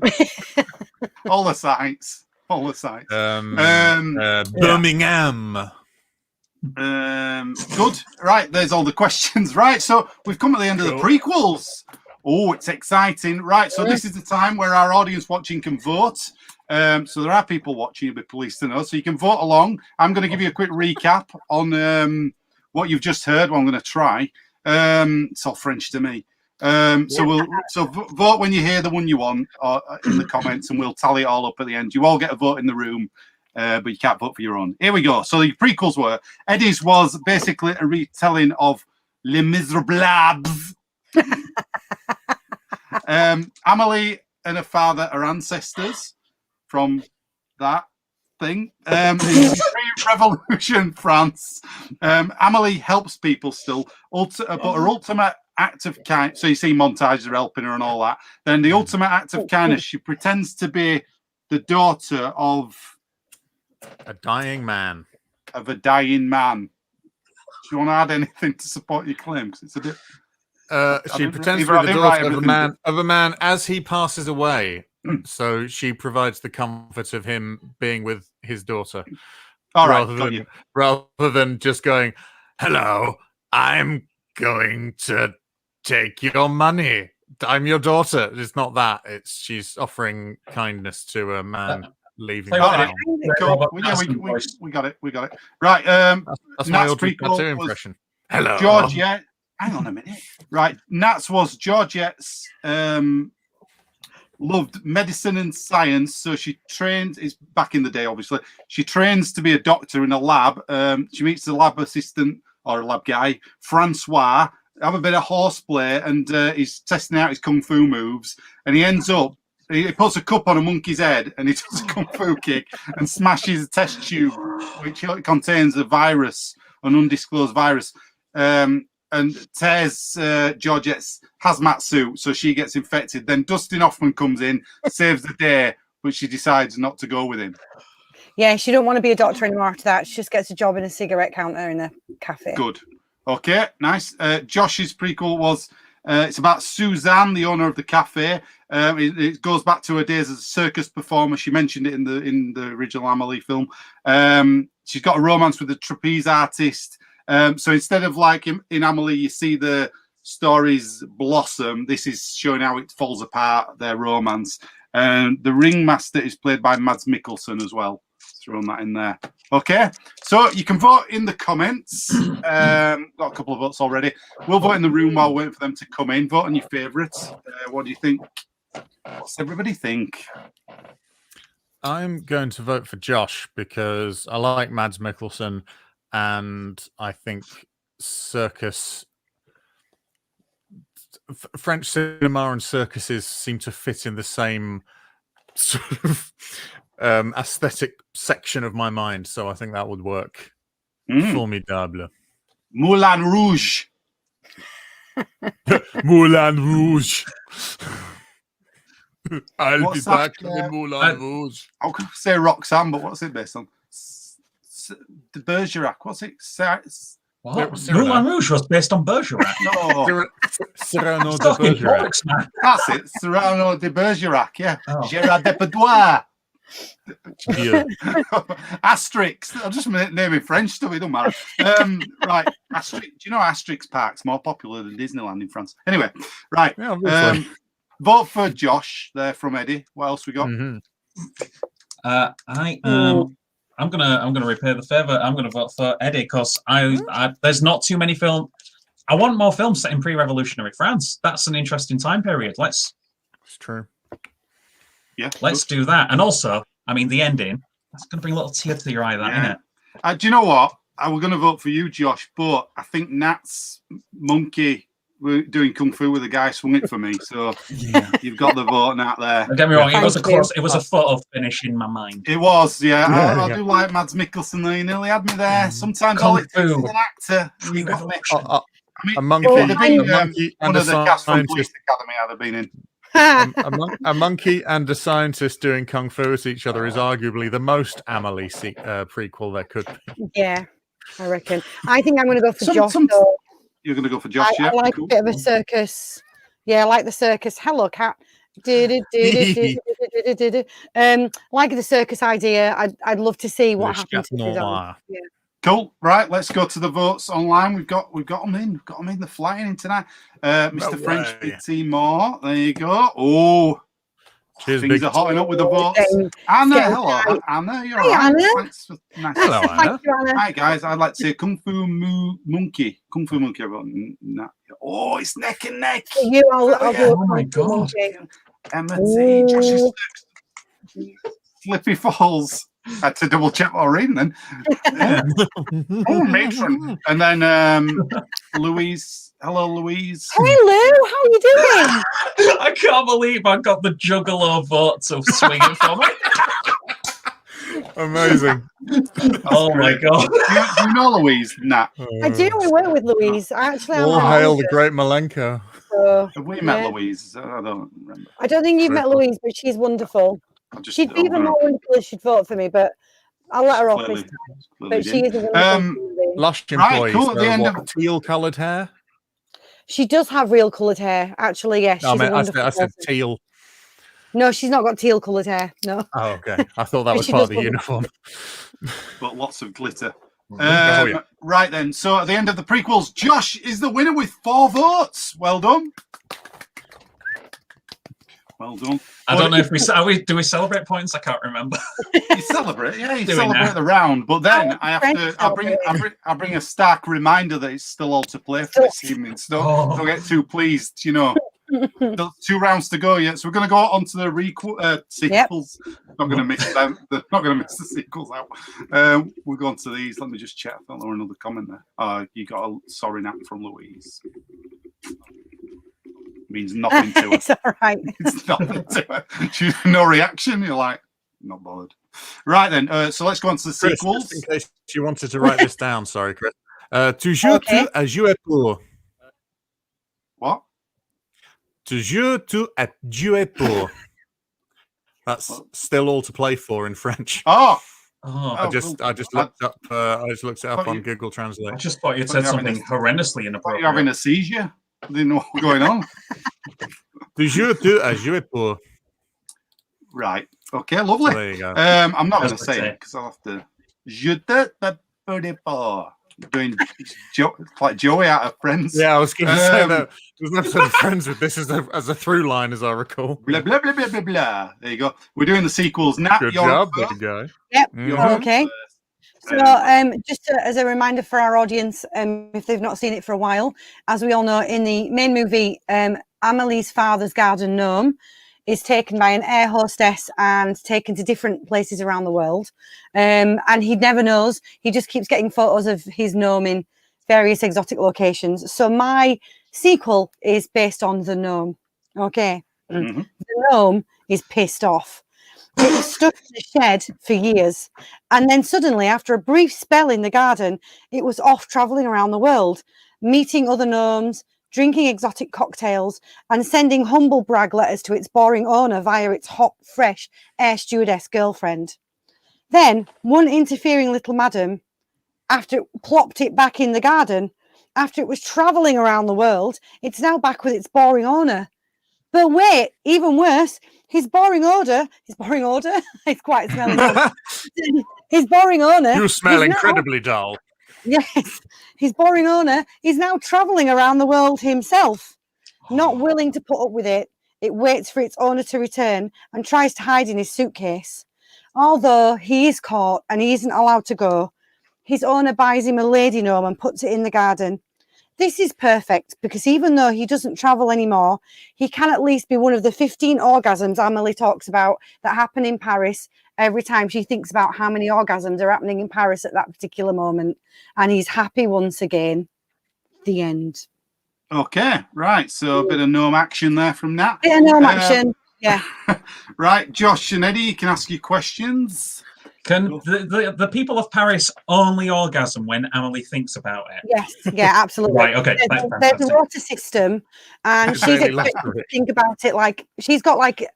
All the sites. All the sites. Birmingham. Good. Right, there's all the questions. Right, so we've come at the end of the prequels. Oh, it's exciting. Right, so this is the time where our audience watching can vote. So there are people watching, you'll be pleased to know. So you can vote along. I'm going to give you a quick recap on what you've just heard. Well, I'm going to try. It's all French to me. So vote when you hear the one you want in the comments, and we'll tally it all up at the end. You all get a vote in the room, but you can't vote for your own. Here we go. So the prequels were Eddie's was basically a retelling of Les Miserables. Amelie and her father are ancestors from that thing. In pre-revolution France, Amelie helps people still, but her ultimate act of kindness. So you see montages are helping her and all that. Then the ultimate act of kindness, she pretends to be the daughter of A dying man. a dying man. Do you want to add anything to support your claim? 'Cause it's a bit. She pretends either to I be the didn't write daughter everything. of a man as he passes away. So she provides the comfort of him being with his daughter. All right, got you. rather than just going, "Hello, I'm going to take your money. I'm your daughter." It's not that. It's she's offering kindness to a man leaving. Play the what All it right. town. Cool. Robert Yeah, Pattinson voice. we got it. We got it. Right. That's my Nat's old prequel tattoo was impression. Hello, Georgette. Hang on a minute. Right. Nat's was Georgette's loved medicine and science. So she trained, it's back in the day, obviously. She trains to be a doctor in a lab. She meets the lab assistant or a lab guy, Francois, have a bit of horseplay, and he's testing out his kung fu moves. And he ends up He puts a cup on a monkey's head and he does a kung fu kick and smashes a test tube which contains a virus, an undisclosed virus, and tears Georgette's hazmat suit, so she gets infected. Then Dustin Hoffman comes in, saves the day, but she decides not to go with him. Yeah, she don't want to be a doctor anymore after that. She just gets a job in a cigarette counter in a cafe. Good. Okay, nice. Josh's prequel was it's about Suzanne, the owner of the cafe. It goes back to her days as a circus performer. She mentioned it in the original Amelie film. She's got a romance with a trapeze artist. So instead of like in Amelie, you see the stories blossom. This is showing how it falls apart, their romance. And the ringmaster is played by Mads Mikkelsen as well. Throwing that in there. Okay, so you can vote in the comments. Got a couple of votes already. We'll vote in the room while waiting for them to come in. Vote on your favourites. What do you think? What's everybody think? I'm going to vote for Josh because I like Mads Mikkelsen, and I think circus, French cinema and circuses seem to fit in the same sort of aesthetic section of my mind, so I think that would work. Formidable. Moulin Rouge. Moulin Rouge. I'll What's be back that, in Moulin Rouge. I was going to say Roxanne, but what's it based on? De Bergerac. What's it? What? Moulin Rouge was based on Bergerac. No, Cyrano de Bergerac. that's it. Cyrano de Bergerac. Yeah, Oh. Gérard Depardieu. Yeah. Asterix. I'm just naming French stuff. It don't matter. Right. Asterix. Do you know Asterix Park's more popular than Disneyland in France? Anyway, right. Yeah, obviously. Vote for Josh there from Eddie. What else we got? I'm gonna repay the favor. I'm gonna vote for Eddie because I there's not too many films. I want more films set in pre-revolutionary France. That's an interesting time period. It's true. Yeah. Let's do that. And also, I mean, the ending. That's gonna bring a little tear to your eye. That, isn't it? Do you know what? I was going to vote for you, Josh, but I think Nat's monkey doing kung fu with a guy swung it for me. So Yeah. you've got the vote, Nat, there. Don't get me wrong. It was a Thank you. close. It was a photo finish in my mind. It was, yeah. I Yeah. do like Mads Mikkelsen, though. He nearly had me there. Sometimes all it takes is an actor. And you got me. I mean, A monkey, it would have been, a monkey and one a of the cast from Police scientist. Academy I'd have been in. A monkey and a scientist doing kung fu with each other is arguably the most Amelie prequel there could be. Yeah, I reckon. I think I'm going to go for Some- Josh. some- though. You're going to go for Josh, I yeah? like Cool. a bit of a circus. Yeah, I like the circus. Hello, cat. Like the circus idea. I'd love to see what Le happens to Chat Suzanne. Noir. Yeah. Cool. Right, let's go to the votes online. We've got them in. We've got them in. They're flying in tonight. Mr. No French, way. Big T Moore. There you go. Oh, Cheers, things Big are hotting up with the votes. Getting- Anna, getting hello. tight. Anna, you're Hi, all right. Anna. Thanks for nice. Hello, Anna. Thank you, Anna. Hi, guys. I'd like to say Kung Fu Monkey. Kung Fu Monkey. Oh, it's neck and neck. For you, I'll yeah. go. Oh my Kung Fu God. Monkey. Emma T. Josh's Ooh. Slippy Falls. Had to double check what I'm reading then. Oh, matron. And then Louise. Hello, Louise. Hey, Lou, how are you doing? I can't believe I got the Juggalo vote to swing it for me. Amazing. Oh my God. Do you know Louise? Nat. I do. We work with Louise. I actually am All her hail the manager, great Malenko. so, Have we met yeah. Louise? I don't remember. I don't think you've met Correct. Louise, but she's wonderful. I'll just She'd be even more wonderful if she'd vote for me, but I'll let her off this time. But she is a wonderful human being. Lush Right, employees. cool, at the so end what, of- teal-coloured hair? She does have real coloured hair. Actually, yes, she's No, a I wonderful said person. teal. No, she's not got teal coloured hair. No. Oh, okay. I thought that But was she part of does the look- uniform. But lots of glitter. Oh, yeah. Right then. So at the end of the prequels, Josh is the winner with 4 votes. Well done. Well done. I don't know if do we celebrate points? I can't remember. You celebrate, yeah, you Do we celebrate now? the round, but then I have French to. I bring a stark reminder that it's still all to play for this evening. So Oh. don't get too pleased, you know. There's 2 rounds to go yet, so we're going to go on to the sequels. Not going to miss them. Not going to miss the sequels out. We'll go on to these. Let me just check. I thought there was another comment there. You got a sorry Nat from Louise. means nothing to her. It's all right. It's nothing to her. She's no reaction. You're like, not bothered. Right then. So let's go on to the Chris, sequels. just in case you wanted to write this down, sorry, Chris. Toujours Okay. tu as joué pour. What? Toujours tu as joué pour. That's still all to play for in French. Oh, Oh, I just looked up. I just looked it up on Google Translate. I just thought you'd But said you're having something horrendously you're inappropriate. having a seizure. I didn't know what was going on. Toujours tu as joué pour. Right. Okay. Lovely. So there you go. I'm not going to As we say say. it because I'll have to. Je te t'appelle pas. Doing like Joey out of Friends. Yeah, I was going to say Um, that there's an episode of Friends with this as a through line, as I recall. Blah blah blah blah blah blah. There you go. We're doing the sequels. Nat, Good you're job, up big guy. Yep. Mhm. Okay. So, just as a reminder for our audience, if they've not seen it for a while, as we all know, in the main movie, Amelie's father's garden gnome is taken by an air hostess and taken to different places around the world. And he never knows. He just keeps getting photos of his gnome in various exotic locations. So my sequel is based on the gnome. Okay. Mhm. The gnome is pissed off. It was stuck in the shed for years. And then suddenly, after a brief spell in the garden, it was off traveling around the world, meeting other gnomes, drinking exotic cocktails, and sending humble brag letters to its boring owner via its hot, fresh air stewardess girlfriend. Then, one interfering little madam, after it plopped it back in the garden, after it was traveling around the world, it's now back with its boring owner. But wait, even worse, his boring owner, it's quite smelly. His boring owner. You smell is now- incredibly dull. Yes, his boring owner is now traveling around the world himself. Not willing to put up with it, it waits for its owner to return and tries to hide in his suitcase. Although he is caught and he isn't allowed to go, his owner buys him a lady gnome and puts it in the garden. This is perfect because even though he doesn't travel anymore, he can at least be one of the 15 orgasms Amelie talks about that happen in Paris every time she thinks about how many orgasms are happening in Paris at that particular moment. And he's happy once again. The end. Okay. Right. So a bit of gnome action there from Nat. Bit of gnome action. Yeah. Right, Josh and Eddie, you can ask you questions. Can the people of Paris only orgasm when Amelie thinks about it? Yes. Yeah, absolutely. Right, okay. There's a water system and she's Daily expected laboratory. to think about it like she's got like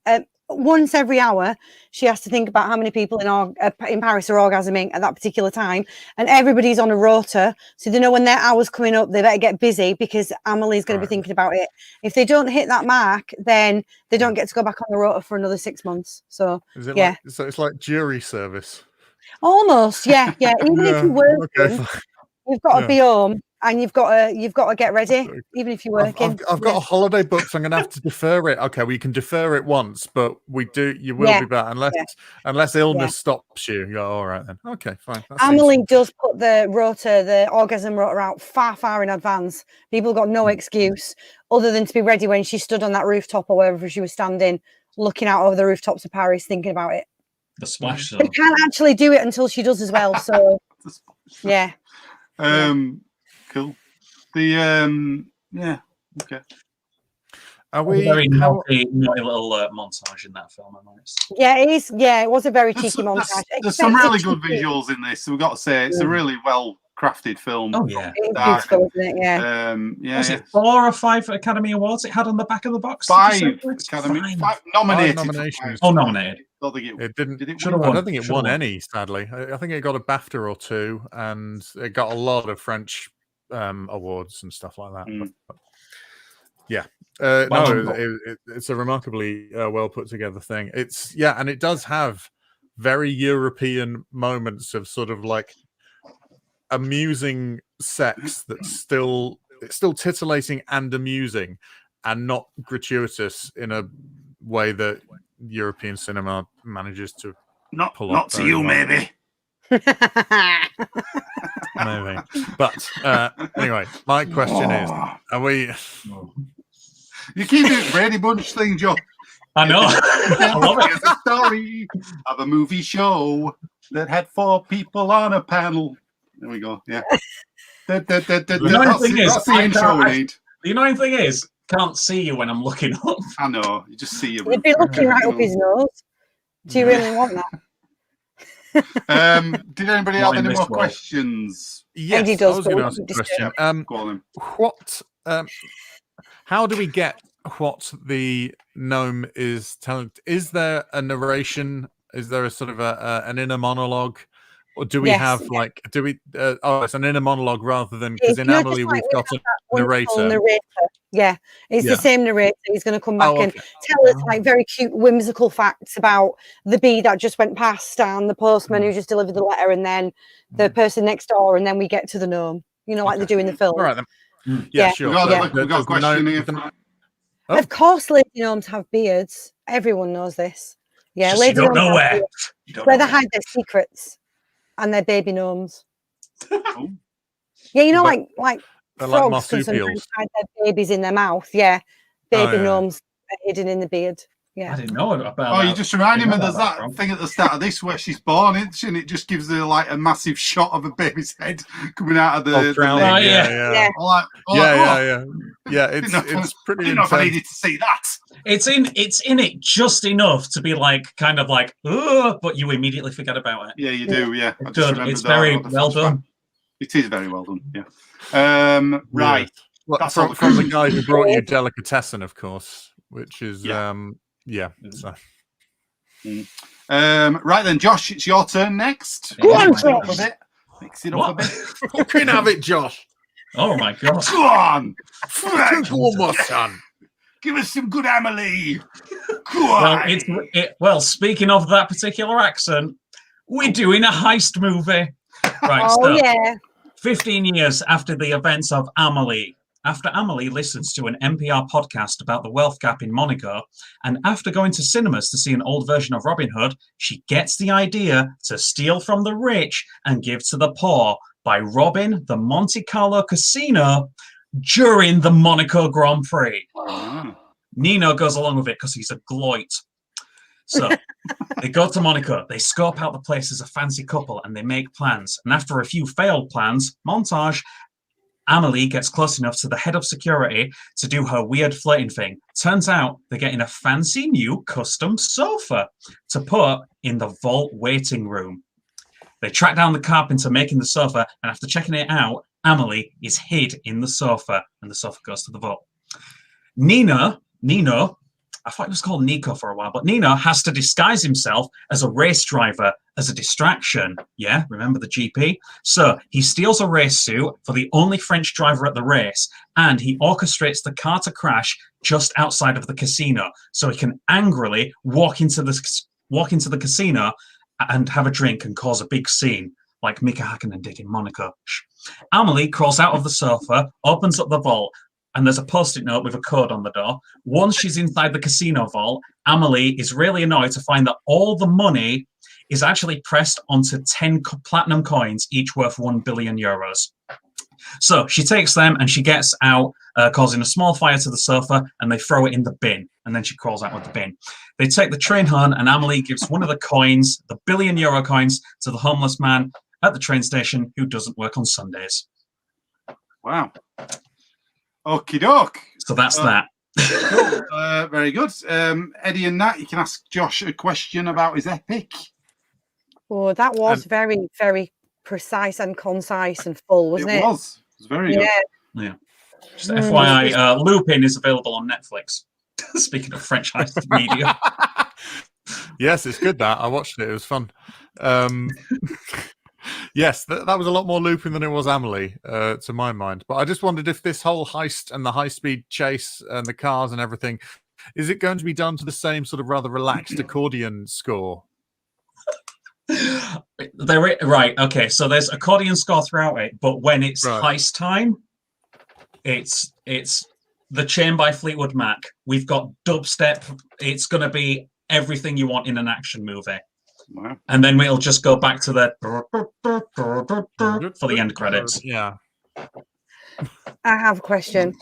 once every hour she has to think about how many people in Paris are orgasming at that particular time, and everybody's on a rota, so they know when their hour's coming up they better get busy because Amelie's going to be thinking about it. If they don't hit that mark, then they don't get to go back on the rota for another 6 months. So Is it yeah, like, so it's like jury service? almost. Yeah. Even if you're working, Okay. you've got to Yeah. be home and you've got to get ready, even if you're working. I've got a holiday booked, so I'm going to have to defer it. Okay, we can defer it once, but you will be back unless illness stops you. Yeah, all right then. Okay, fine. Amelie does put the orgasm rota out far in advance. People got no excuse other than to be ready when she stood on that rooftop or wherever she was standing, looking out over the rooftops of Paris, thinking about it. The splash zone. They can't actually do it until she does as well. So yeah. Cool. The yeah. Okay. Are we Very naughty little montage in that film, I might say. Yeah, it is. Yeah, it was a very cheeky montage. There's some really good visuals in this. So we've got to say it's a really well crafted film. Oh yeah. It's beautiful, isn't it? Yeah. Yeah. Was it 4 or 5 Academy Awards it had on the back of the box? 5 Did you say? Academy. 5. 5 nominated. Five nominations. Oh, nominated. Don't think It didn't. Did it Should've win? I don't think it Should've won won. any. Sadly, I think it got a BAFTA or 2, and it got a lot of French awards and stuff like that. But, yeah, it's a remarkably well put together thing. And it does have very European moments of sort of like amusing sex that's still titillating and amusing, and not gratuitous in a way that European cinema manages to pull Not off to very you, well. maybe. Maybe. But anyway, my question is: are we? You keep doing Brady Bunch thing, Joe. I know. I love it. Here's a story of a movie show that had 4 people on a panel. There we go. Yeah. That's annoying thing is, the I intro can't- we need. The annoying thing is, can't see you when I'm looking up. I know. You just see your You'd be looking right up his nose. Do you really want that? Did anybody Not have in any this more world. questions? Yes, Eddie I does, was but going we to ask a don't question. Go on then. What? How do we get what the gnome is telling? Is there a narration? Is there a sort of an inner monologue, or do we Yes, have like? Do we? It's an inner monologue rather than because It's in just Amelie like we've got a wonderful narrator. Yeah, it's Yeah. the same narrator. He's going to come back Oh, and okay. tell us like very cute, whimsical facts about the bee that just went past and the postman who just delivered the letter, and then the person next door, and then we get to the gnome. You know, like they do in the film. All right then. Yeah. Sure. We got, So look, we got a does the question gnome- here. does the- from- Oh. Of course, lady gnomes have beards. Everyone knows this. Yeah, Just you lady don't gnomes know have where. beards. You don't Where know they hide their secrets and their baby gnomes. Oh. Yeah, you know, But like they're like frogs can marsupials. sometimes hide their babies in their mouth. Yeah, baby yeah. gnomes are hidden in the beard. I Yeah. didn't know about that. Oh, you just reminded me. Didn't know There's about that Rob. thing at the start of this where she's born, isn't she? And it just gives her like a massive shot of a baby's head coming out of the. drowning. Oh, lid. yeah. Yeah. I'm like, Yeah. Didn't know- It's pretty didn't know if I intense. needed to see that. It's in it just enough to be like kind of like, oh, but you immediately forget about it. Yeah, you do. Yeah, I just Good. remembered It's that. very What the well flashback. done. It is very well done. Yeah. Right. Well, That's from, all- from the guy who brought you delicatessen, of course, which is Yeah. So Right then, Josh, it's your turn next. Go on, Mix it up a Josh. bit. Mix it up a What? bit. fucking have it, Josh. Oh my god. Go on. French, my son. give us some good Amelie. Go Well, on. well, speaking of that particular accent, we're doing a heist movie. Right, Oh so yeah. 15 years after the events of Amelie, after Amelie listens to an NPR podcast about the wealth gap in Monaco, and after going to cinemas to see an old version of Robin Hood, she gets the idea to steal from the rich and give to the poor by robbing the Monte Carlo casino during the Monaco Grand Prix. Ah. Nino goes along with it because he's a gloit. So they go to Monaco, they scope out the place as a fancy couple, and they make plans. And after a few failed plans, montage, Amelie gets close enough to the head of security to do her weird flirting thing. Turns out they're getting a fancy new custom sofa to put in the vault waiting room. They track down the carpenter making the sofa, and after checking it out, Amelie is hid in the sofa, and the sofa goes to the vault. Nino, I thought it was called Nico for a while, but Nino has to disguise himself as a race driver as a distraction. Yeah, remember the GP? So he steals a race suit for the only French driver at the race, and he orchestrates the car to crash just outside of the casino, so he can angrily walk into the casino and have a drink and cause a big scene, like Mika Hakkinen did in Monaco. Amelie crawls out of the sofa, opens up the vault, and there's a post-it note with a code on the door. Once she's inside the casino vault, Amelie is really annoyed to find that all the money is actually pressed onto 10 platinum coins, each worth 1 billion euros. So she takes them and she gets out, causing a small fire to the sofa, and they throw it in the bin. And then she crawls out with the bin. They take the train home, and Amelie gives one of the coins, the billion euro coins, to the homeless man at the train station who doesn't work on Sundays. Wow. Okie doke. So that's that. Cool. Very good. Eddie and Nat, you can ask Josh a question about his epic. Oh, that was very, very precise and concise and full, wasn't it? It was very good. Yeah. Just FYI, Lupin is available on Netflix. Speaking of French heist media. Yes, it's good that. I watched it. It was fun. Yes, that was a lot more Lupin than it was Amelie, to my mind. But I just wondered if this whole heist and the high-speed chase and the cars and everything, is it going to be done to the same sort of rather relaxed accordion score? Right, okay, so there's accordion score throughout it, but when it's heist time, it's The Chain by Fleetwood Mac. We've got dubstep. It's going to be everything you want in an action movie. Wow. And then we'll just go back to the for the end credits. Yeah. I have a question.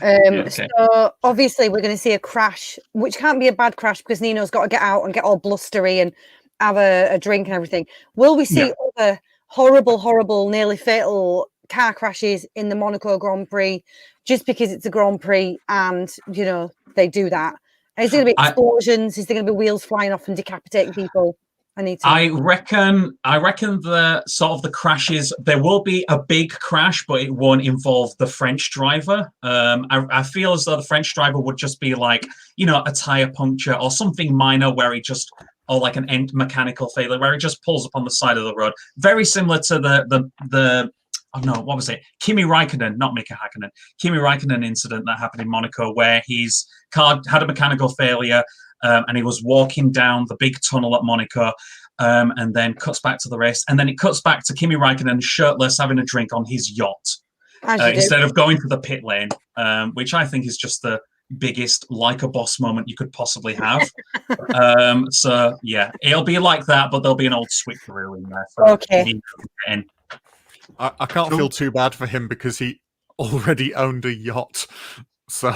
Okay. So obviously we're going to see a crash, which can't be a bad crash because Nino's got to get out and get all blustery and have a drink and everything. Will we see other horrible, nearly fatal car crashes in the Monaco Grand Prix just because it's a Grand Prix and, you know, they do that? Is there going to be explosions? Is there going to be wheels flying off and decapitating people? I reckon the sort of the crashes, there will be a big crash, but it won't involve the French driver. I feel as though the French driver would just be like, you know, a tire puncture or something minor where he just, or like an end mechanical failure where he just pulls up on the side of the road. Very similar to the oh no, what was it? Kimi Räikkönen, not Mika Häkkinen. Kimi Räikkönen incident that happened in Monaco where his car had a mechanical failure. And he was walking down the big tunnel at Monaco, and then cuts back to the race. And then it cuts back to Kimi Räikkönen shirtless having a drink on his yacht instead of going to the pit lane, which I think is just the biggest like a boss moment you could possibly have. So, yeah, it'll be like that, but there'll be an old switcheroo in there. Okay. I can't feel too bad for him because he already owned a yacht. So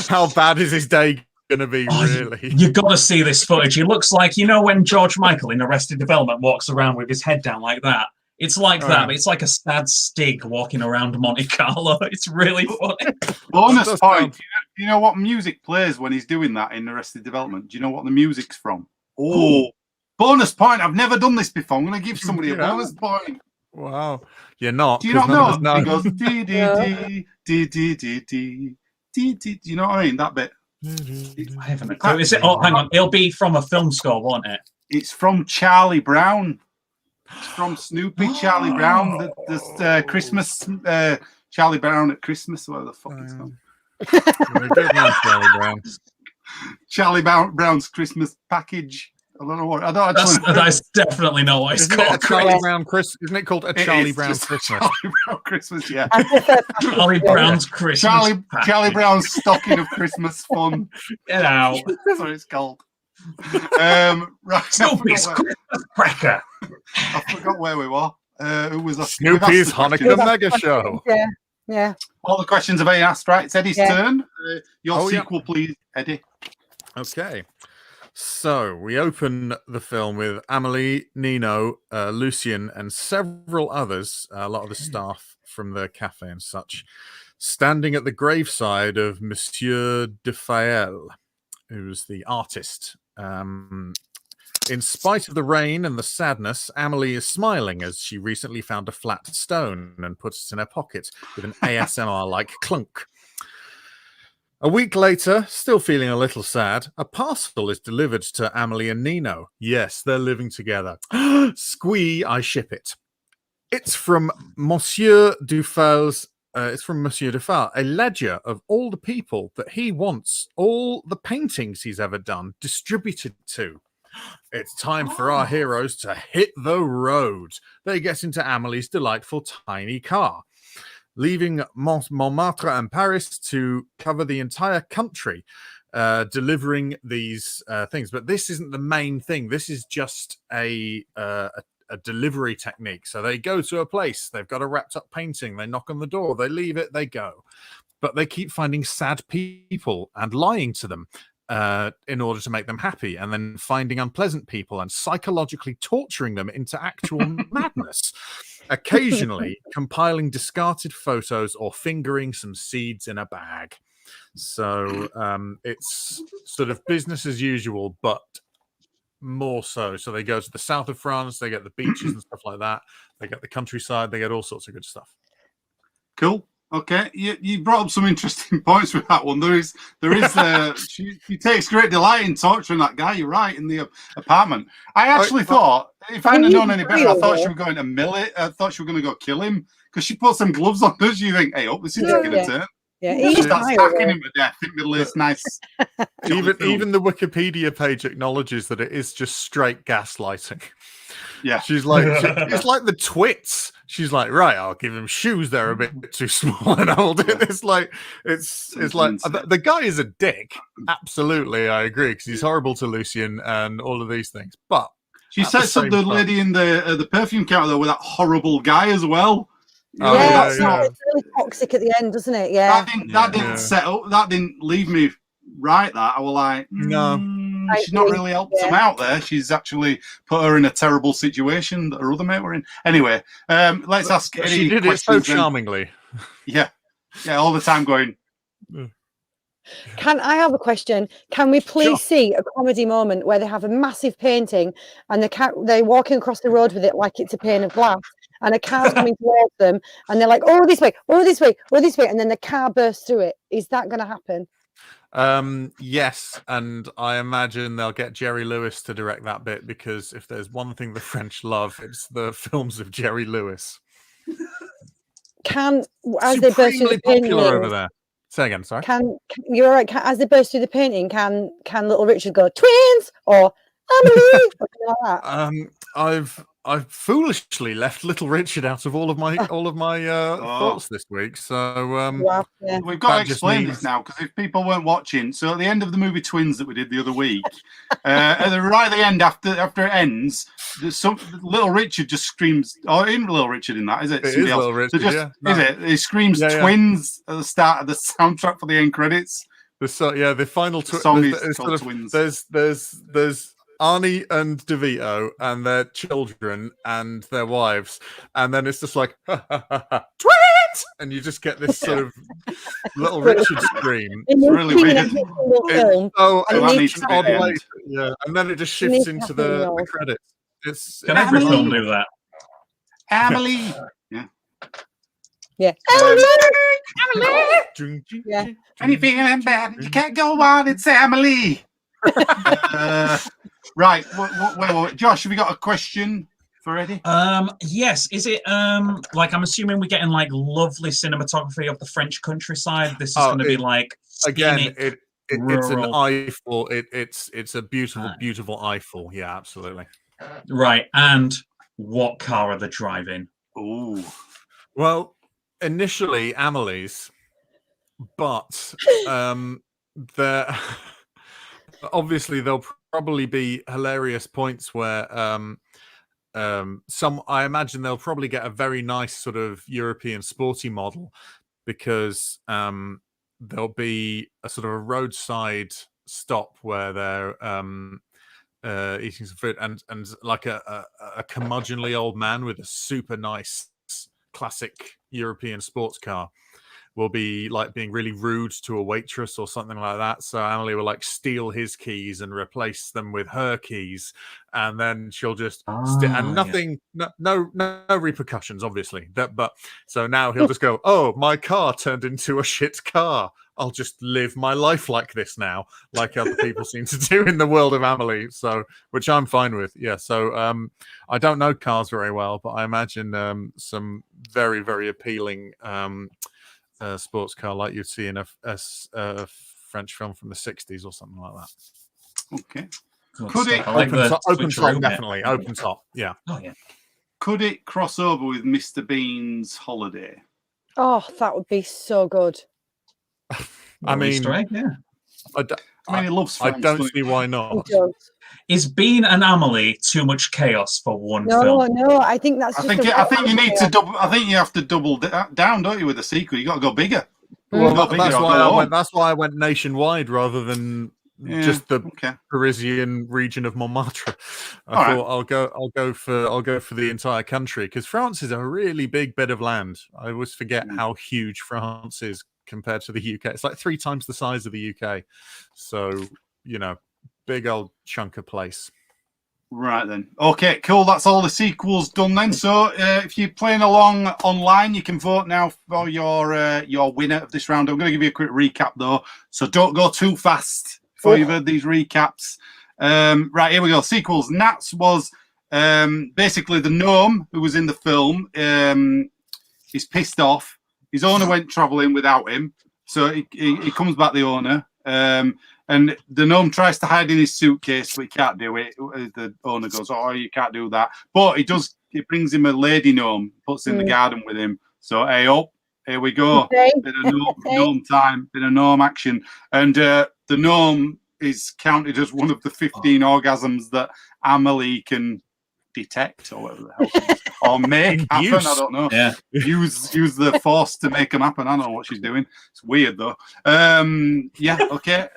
how bad is his day going to be, really? You've got to see this footage. He looks like, you know, when George Michael in Arrested Development walks around with his head down like that. It's like that, but it's like a sad Stig walking around Monte Carlo. It's really funny. Bonus point. Do you know what music plays when he's doing that in Arrested Development? Do you know what the music's from? Oh, bonus point. I've never done this before. I'm going to give somebody a bonus point. Wow. You're not. Do you not know? He goes, dee, dee, dee, dee, dee, dee, dee, dee. Do you know what I mean? That bit. I haven't a clue. Is it? Oh, hang on. It'll be from a film score, won't it? It's from Charlie Brown. It's from Snoopy, Charlie Brown. The Christmas Charlie Brown at Christmas. Whatever the fuck it's called. Charlie Brown. Charlie Brown's Christmas package. I don't know what. I don't. That's definitely not what it's called. Charlie Brown Isn't it called a Charlie Brown Christmas? Charlie Brown Christmas, yeah. Charlie Brown's Christmas. Charlie Brown's stocking of Christmas fun. Get out. That's what it's called. Right. Snoopy's Christmas cracker. I forgot where we were. Who was that? Snoopy's Hanukkah Mega Show. Yeah. All the questions have been asked, right? It's Eddie's turn. Your sequel, please, Eddie. Okay. So we open the film with Amelie, Nino, Lucien, and several others, a lot of the staff from the cafe and such, standing at the graveside of Monsieur Requel, who's the artist. In spite of the rain and the sadness, Amelie is smiling as she recently found a flat stone and puts it in her pocket with an ASMR-like clunk. A week later, still feeling a little sad, a parcel is delivered to Amelie and Nino. Yes, they're living together. Squee, I ship it. It's from Monsieur Dufaul's. A ledger of all the people that he wants all the paintings he's ever done distributed to. It's time for our heroes to hit the road. They get into Amelie's delightful tiny car, leaving Montmartre and Paris to cover the entire country, delivering these things. But this isn't the main thing. This is just a delivery technique. So they go to a place, they've got a wrapped up painting, they knock on the door, they leave it, they go. But they keep finding sad people and lying to them in order to make them happy, and then finding unpleasant people and psychologically torturing them into actual madness. Occasionally compiling discarded photos or fingering some seeds in a bag. So it's sort of business as usual, but more so. So they go to the south of France, they get the beaches and stuff like that. They get the countryside, they get all sorts of good stuff. Cool. Okay, you brought up some interesting points with that one. There is she takes great delight in torturing that guy. You're right, in the apartment. I actually thought, if I hadn't known any better, I thought she was going to mill it. I thought she was going to go kill him because she puts some gloves on. Does you think, hey, this is going to turn? Yeah, she starts hacking him to death. I think Middle East, nice. Even the Wikipedia page acknowledges that it is just straight gaslighting. Yeah, she's like, it's like the twits. She's like, right, I'll give him shoes. They're a bit too small, and I'll do it. It's like the guy is a dick. Absolutely, I agree, because he's horrible to Lucien and all of these things. But she sets up the lady in the perfume counter though with that horrible guy as well. It's really toxic at the end, doesn't it? Yeah, that didn't set up. That didn't leave me right. That I was like, no. I she's not agree, really helped yeah. them out there. She's actually put her in a terrible situation that her other mate were in. Anyway, let's ask any She did it so questions then. charmingly. Yeah, all the time going. Can I have a question? Can we please Sure. see a comedy moment where they have a massive painting and they're walking across the road with it like it's a pane of glass, and a car's coming towards them, and they're like, "Oh, this way, oh, this way, oh, this way," and then the car bursts through it? Is that going to happen? Yes, and I imagine they'll get Jerry Lewis to direct that bit, because if there's one thing the French love, it's the films of Jerry Lewis. As they burst through the painting, popular over there. Say again, sorry. You're right? As they burst through the painting, can Little Richard go twins or Amelie or something like that? I've foolishly left Little Richard out of all of my thoughts this week. So Yeah. we've got to that just explain means- this now, because if people weren't watching, so at the end of the movie Twins that we did the other week, at the right at the end, after it ends, Little Richard just screams. Oh, isn't Little Richard in that? Is it? It is Somebody else? Little Richard, So yeah. Is it? He screams Yeah, yeah. Twins at the start of the soundtrack for the end credits. the final The song is there's called Twins. There's Arnie and DeVito and their children and their wives, and then it's just like twins, and you just get this sort of Little Richard scream. It's really weird. Film. Oh, And that it needs needs to be odd the way, end. yeah, and then it just It shifts needs to into happen the in yours. credits. It's Can every Emily. film do that? Amelie. Yeah. Yeah. And you're feeling bad, you can't go on. It's Amelie. Right. Wait. Josh, have you got a question for Eddie? Yes. Is it like, I'm assuming we're getting like lovely cinematography of the French countryside? This is going to be like again, scenic, it's an rural. Eiffel. It's a beautiful Eiffel. Yeah, absolutely. Right. And what car are they driving? Ooh. Well, initially Amelie's, but there obviously there'll probably be hilarious points where I imagine they'll probably get a very nice sort of European sporty model, because there'll be a sort of a roadside stop where they're eating some food, and like a curmudgeonly old man with a super nice classic European sports car will be like being really rude to a waitress or something like that. So Amelie will like steal his keys and replace them with her keys, and then she'll just and nothing, no repercussions, obviously. But so now he'll just go, "Oh, my car turned into a shit car. I'll just live my life like this now," like other people seem to do in the world of Amelie. So, which I'm fine with. Yeah. So I don't know cars very well, but I imagine some very, very appealing sports car like you'd see in a French film from the 60s or something like that. Okay. Could it open top, definitely open top? Yeah. Oh yeah. Could it cross over with Mr. Bean's Holiday? Oh, that would be so good. I mean, Easter egg, yeah. He loves I France, don't doesn't see why not. He does. Is Bean and Amelie too much chaos for one No, film? no, I think that's. I just think you need to double. I think you have to double down, don't you, with the sequel? You got to go bigger. Well, Go bigger that's or why go home. that's why I went nationwide rather than just the Parisian region of Montmartre. I thought I'll go for the entire country, because France is a really big bit of land. I always forget how huge France is compared to the UK. It's like 3 times the size of the UK. So, big old chunk of place. Right then. Okay, cool. That's all the sequels done then. So if you're playing along online, you can vote now for your winner of this round. I'm going to give you a quick recap though, so don't go too fast before you've heard these recaps. Right, here we go. Sequels. Nats was basically the gnome who was in the film. He's pissed off. His owner went travelling without him, so he comes back, the owner. And the gnome tries to hide in his suitcase, but he can't do it. The owner goes, "Oh, you can't do that." But he does. He brings him a lady gnome, puts in the garden with him. So, here we go. Okay. Bit of gnome time, bit of gnome action. And the gnome is counted as one of the 15 orgasms that Amelie can detect, or whatever the hell it is, or make happen. I don't know. Yeah. Use the force to make them happen. I don't know what she's doing. It's weird though. Okay.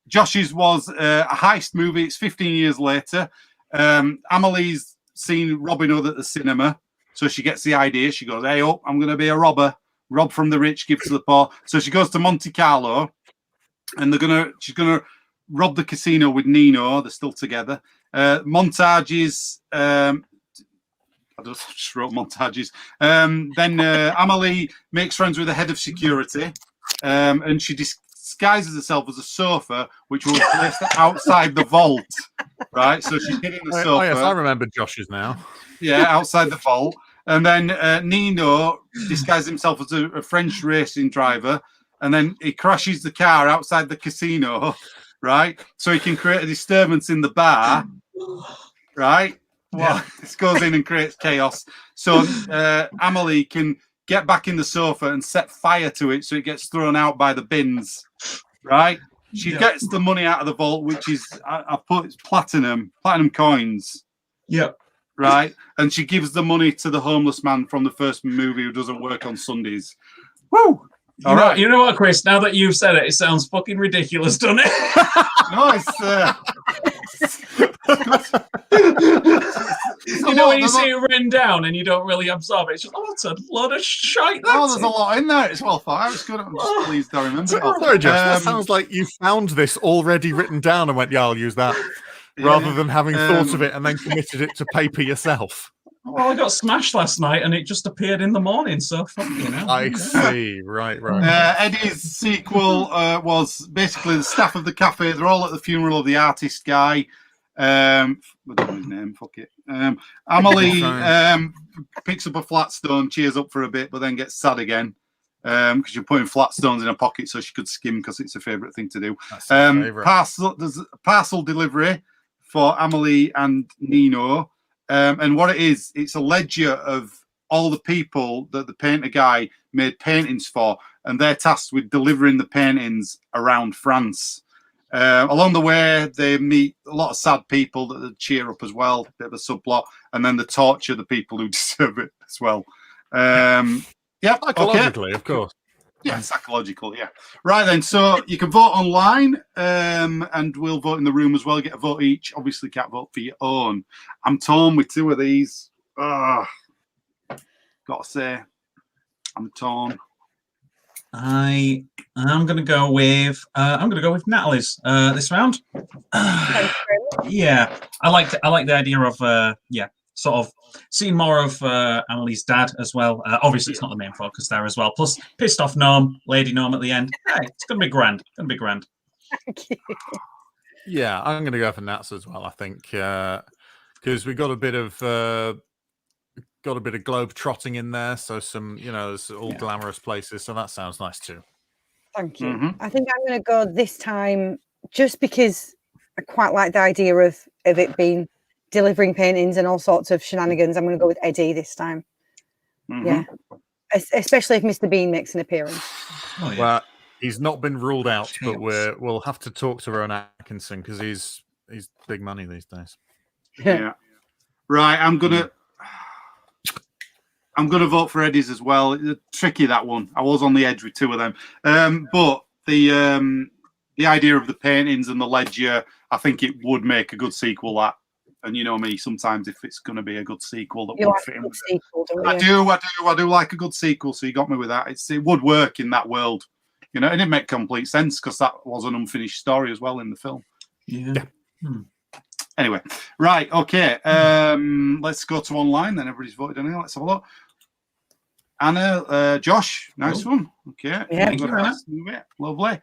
Josh's was a heist movie. It's 15 years later. Amelie's seen Robin Hood at the cinema, so she gets the idea. She goes, "Hey, up! I'm going to be a robber. Rob from the rich, give to the poor." So she goes to Monte Carlo, and she's gonna rob the casino with Nino. They're still together. Montages. I just wrote montages. Then Amelie makes friends with the head of security, and she disguises herself as a sofa, which will be placed outside the vault. Right, so she's hitting the sofa. Oh yes, I remember Josh's now. Yeah, outside the vault. And then Nino disguises himself as a French racing driver, and then he crashes the car outside the casino, right? So he can create a disturbance in the bar, right? Well, this goes in and creates chaos. So Amelie can get back in the sofa and set fire to it so it gets thrown out by the bins, right? She gets the money out of the vault, which is, I've put platinum coins. Yep. Right? And she gives the money to the homeless man from the first movie who doesn't work on Sundays. Woo! You know what, Chris? Now that you've said it, it sounds fucking ridiculous, doesn't it? No, you know when you see it written down and you don't really absorb it, it's just, it's a lot of shite. There's a lot in there. It's well thought out. It's good. I'm just pleased I remember it. Sorry, Josh, that sounds like you found this already written down and went, yeah, I'll use that. Rather than having thought of it and then committed it to paper yourself. Well, I got smashed last night and it just appeared in the morning, so fuck you know. I see. Right. Eddie's sequel was basically the staff of the cafe. They're all at the funeral of the artist guy. I don't know his name. Fuck it. Amelie picks up a flat stone, cheers up for a bit, but then gets sad again because you're putting flat stones in her pocket so she could skim because it's a favourite thing to do. There's a parcel delivery for Amelie and Nino. And what it is, it's a ledger of all the people that the painter guy made paintings for, and they're tasked with delivering the paintings around France. Along the way, they meet a lot of sad people that cheer up as well, a bit of a subplot, and then they torture the people who deserve it as well. Psychologically, of course. Yeah, psychological, yeah. Right then, so you can vote online, and we'll vote in the room as well. Get a vote each. Obviously, can't vote for your own. I'm torn with two of these. Gotta say, I'm torn. I'm gonna go with Natalie's this round. Yeah, I like the idea of sort of seeing more of Amelie's dad as well. Obviously, it's not the main focus there as well. Plus, pissed off gnome, lady gnome at the end. Hey, it's gonna be grand. Thank you. Yeah, I'm gonna go for Nats as well. I think because we got a bit of globe trotting in there, so some there's all glamorous places. So that sounds nice too. Thank you. Mm-hmm. I think I'm going to go this time just because I quite like the idea of it being delivering paintings and all sorts of shenanigans. I'm going to go with Eddie this time. Mm-hmm. Yeah, especially if Mr. Bean makes an appearance. Oh, yeah. Well, he's not been ruled out, but we'll have to talk to Rowan Atkinson because he's big money these days. Yeah. Right. I'm gonna vote for Eddie's as well. It's tricky, that one. I was on the edge with two of them. But the idea of the paintings and the ledger, I think it would make a good sequel. That, and you know me, sometimes if it's going to be a good sequel, that would fit in with it. I do like a good sequel. So you got me with that. It would work in that world, and it make complete sense because that was an unfinished story as well in the film. Yeah. Anyway, right, okay. Let's go to online then. Everybody's voted on it. Let's have a look. Anna, Josh, nice one. Okay. Yeah, lovely.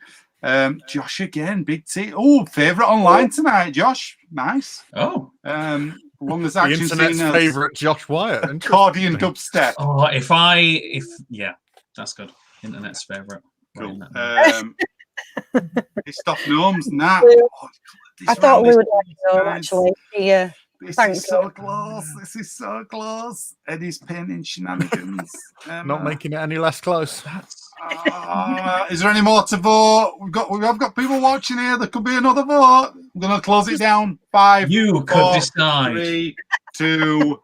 Josh again, big T. Oh, favourite online tonight, Josh. Nice. Oh. Longest the action internet's scene. Favourite Josh Wyatt. Accordion dubstep. Oh, that's good. Internet's favourite. Cool. Pissed off gnomes, Nat. I thought we would like to know, actually. Yeah. This is so close. This is so close. Eddie's painting shenanigans. Not making it any less close. Is there any more to vote? We've got people watching here. There could be another vote. I'm going to close it down. 5. You could decide. 3, 2,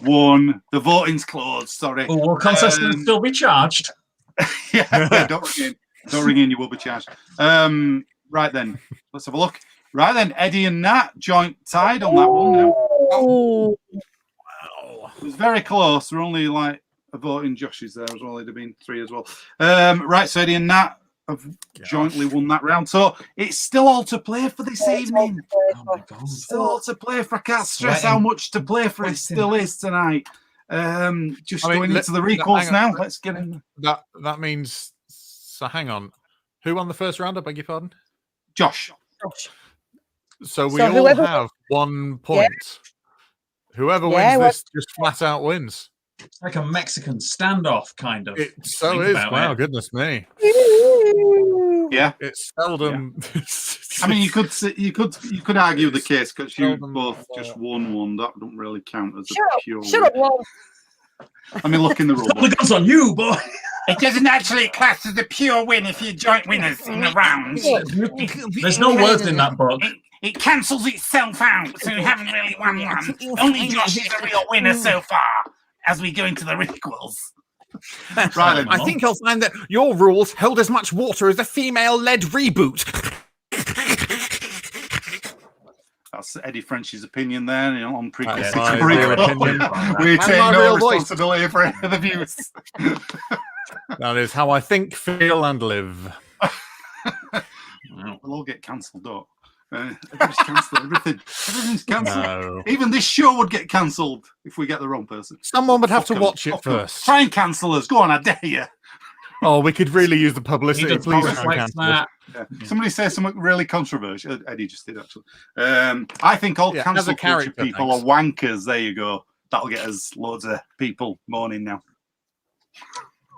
1. The voting's closed. Sorry. Oh, will contestants still be charged? Yeah. Don't ring in. You will be charged. Right then, let's have a look. Right then, Eddie and Nat joint tied on that one now. Oh, Wow. It was very close. We're only like a vote in Josh's there as well. It'd have been 3 as well. Right, so Eddie and Nat have jointly won that round. So it's still all to play for this evening. Oh my God. Still all to play for. I can't stress how much to play for it still is tonight. Just going into the recalls now. Let's get in. That means. So hang on. Who won the first round? I beg your pardon. Josh. So we So all whoever- have 1 point. Whoever wins this just flat out wins. It's like a Mexican standoff, kind of. It so Think is. about Wow, it. goodness me. Yeah. It's seldom. I mean, you could argue the case because you Seldom, both just won one. That don't really count as Shut a up, pure. shut win. up, Lon. I mean, look in the rule Stop the book. guns on you, boy. It doesn't actually class as a pure win if you're joint winners in the round. There's no words in that book. It cancels itself out, so you haven't really won one. Only Josh is a real winner so far as we go into the requels. Right then. I think I'll find that your rules hold as much water as a female-led reboot. That's Eddie French's opinion there, on Prequel. That is Sequel, my real Requel. opinion. We And take my no real voice. responsibility for any of the views. That is how I think, feel, and live. We'll all get cancelled, don't everybody's cancelled. Everything's cancelled. No. Even this show would get cancelled if we get the wrong person. Someone would have to Fuck 'em, watch it fuck 'em. first. Try and cancel us. Go on, I dare you. Oh, we could really use the He publicity. does Please not don't reflect cancel us. that. Yeah. Somebody say something really controversial. Eddie just did, actually. I think all Yeah, as cancel a culture character, people thanks. are wankers. There you go. That'll get us loads of people moaning now.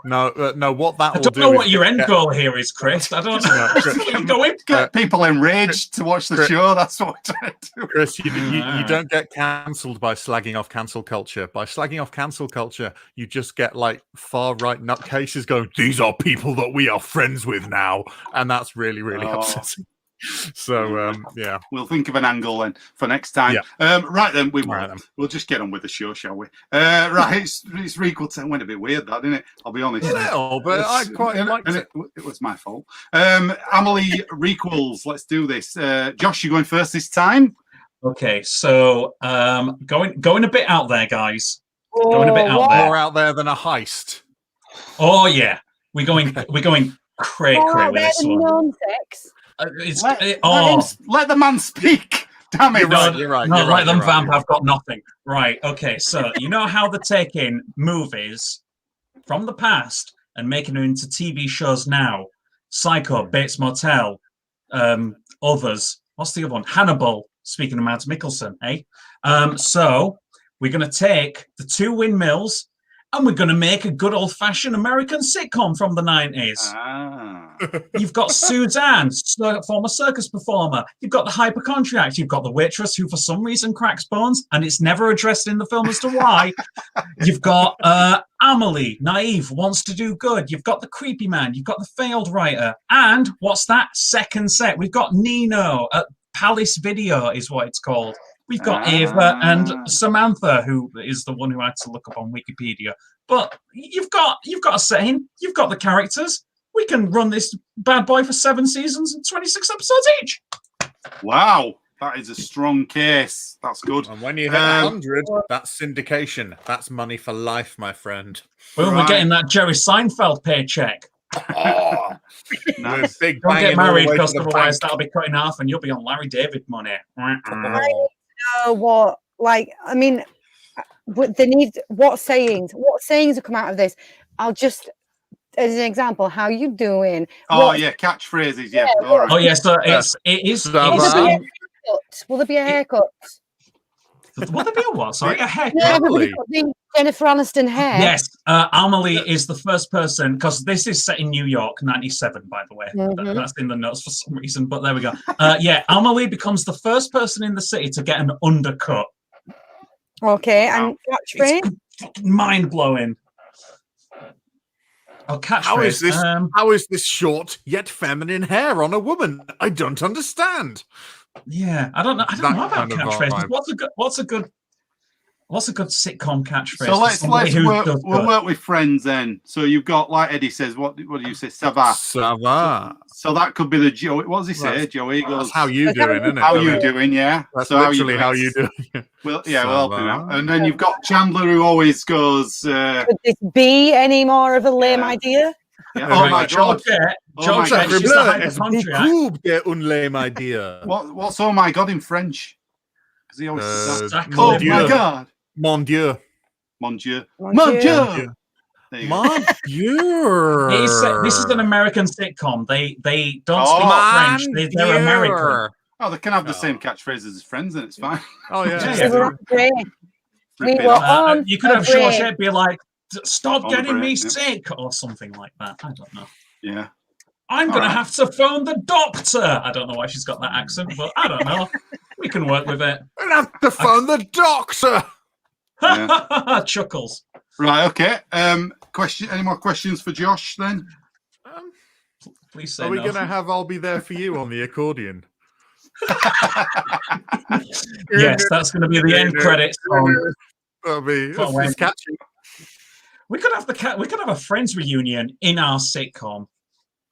No, what that I will don't do know is what your end get- goal here is, Chris. I don't know. Keep going. Get people enraged to watch the Chris- show. That's what we're trying to do. Chris, you don't get cancelled by slagging off cancel culture. By slagging off cancel culture, you just get like far right nutcases going, "These are people that we are friends with now," and that's really, really Oh. upsetting. So, yeah. We'll think of an angle then for next time. Right then, we will. Right then. We'll just get on with the show, shall we? Right, it's Requel 10. Went a bit weird, that, didn't it? I'll be honest. Well, but I It's- quite and liked it. It was my fault. Amelie Requels. Let's do this. Josh, you going first this time? Okay, so going a bit out there, guys. Going a bit out what? there. More out there than a heist. Oh yeah, we're going cray All cray out with there this and one. non-sex. Let the man speak. Damn it! You're right, you're right, No, you're like right, them you're right, vamp. you're right. I've got nothing. Right. Okay. So you know how they're taking movies from the past and making them into TV shows now. Psycho, Bates Motel, others. What's the other one? Hannibal. Speaking of Mads Mikkelsen, eh? So we're going to take the two windmills and we're going to make a good old-fashioned American sitcom from the 90s. You've got Suzanne, former circus performer. You've got the hypochondriac. You've got the waitress who, for some reason, cracks bones, and it's never addressed in the film as to why. You've got Amelie, naive, wants to do good. You've got the creepy man. You've got the failed writer. And what's that? Second set. We've got Nino at Palace Video is what it's called. We've got Ava and Samantha, who is the one who I had to look up on Wikipedia. But you've got a setting. You've got the characters. We can run this bad boy for 7 seasons and 26 episodes each. Wow, that is a strong case. That's good. And when you hit 100, that's syndication. That's money for life, my friend. Well, Right. we're getting that Jerry Seinfeld paycheck. Oh, Nice. big Don't banging get all the married way to because the otherwise bank. that'll be cut in half and you'll be on Larry David money. Know what? Like, I mean, but they need what sayings have come out of this? I'll just, as an example, how you doing? Oh What- yeah, catchphrases. Yeah. Yeah, All right. Oh yeah, so it is. So, Will there be a Um, haircut? Will there be a haircut? Will there be a what? Sorry, a haircut. Yeah, Probably. everybody got the Jennifer Aniston hair. Yes, Amelie is the first person, because this is set in New York, 97, by the way. Mhm. That's in the notes for some reason, but there we go. Yeah, Amelie becomes the first person in the city to get an undercut. Okay, and catchphrase. It's mind-blowing. Oh, catchphrase. How is this? How is this short yet feminine hair on a woman? I don't understand. Yeah, I don't know. I don't That know about kind of catchphrases. vibe. What's a good? What's a good sitcom catchphrase? So for somebody who we'll does good? work with Friends then. So you've got, like Eddie says, what do you say? Sava. Sava. So that could be the Joey. What does he say? That's- Joey goes, That's how you doing, isn't it? how I you mean, doing? Yeah. That's So literally how you doing. Well, yeah, we'll help him out. Sava. And then you've got Chandler who always goes, Could this be any more of a lame Yeah. idea? yeah, Oh oh my God. Georgette, Oh my Georgette, God. she's the hypochondriac. Beaucoup d'un lame idea. What's oh my God in French? Because he always says that. Exactly. Oh Mon Dieu. my God. Mon Dieu. Mon Dieu. Mon Mon Dieu. Dieu. There you go. Mon Dieu. This is an American sitcom. They don't Oh, speak French. They're American. Oh, they can have the same catchphrases as Friends, and it's fine. Oh, yeah. Yeah, We were on break. We Rip it were off. on You could a have break. Georgette be like, "Stop On a getting me break, yeah. sick," or something like that. I don't know. Yeah. I'm going All to right. have to phone the doctor. I don't know why she's got that accent, but I don't know. We can work with it. I'll have to phone the doctor. Chuckles. Right. Okay. Question. Any more questions for Josh then? Please say Are we no. going to have I'll Be There For You on the accordion? Yes, that's going to be the end credits song. That'll be Oh, wait. it's catchy. We could have we could have a Friends reunion in our sitcom.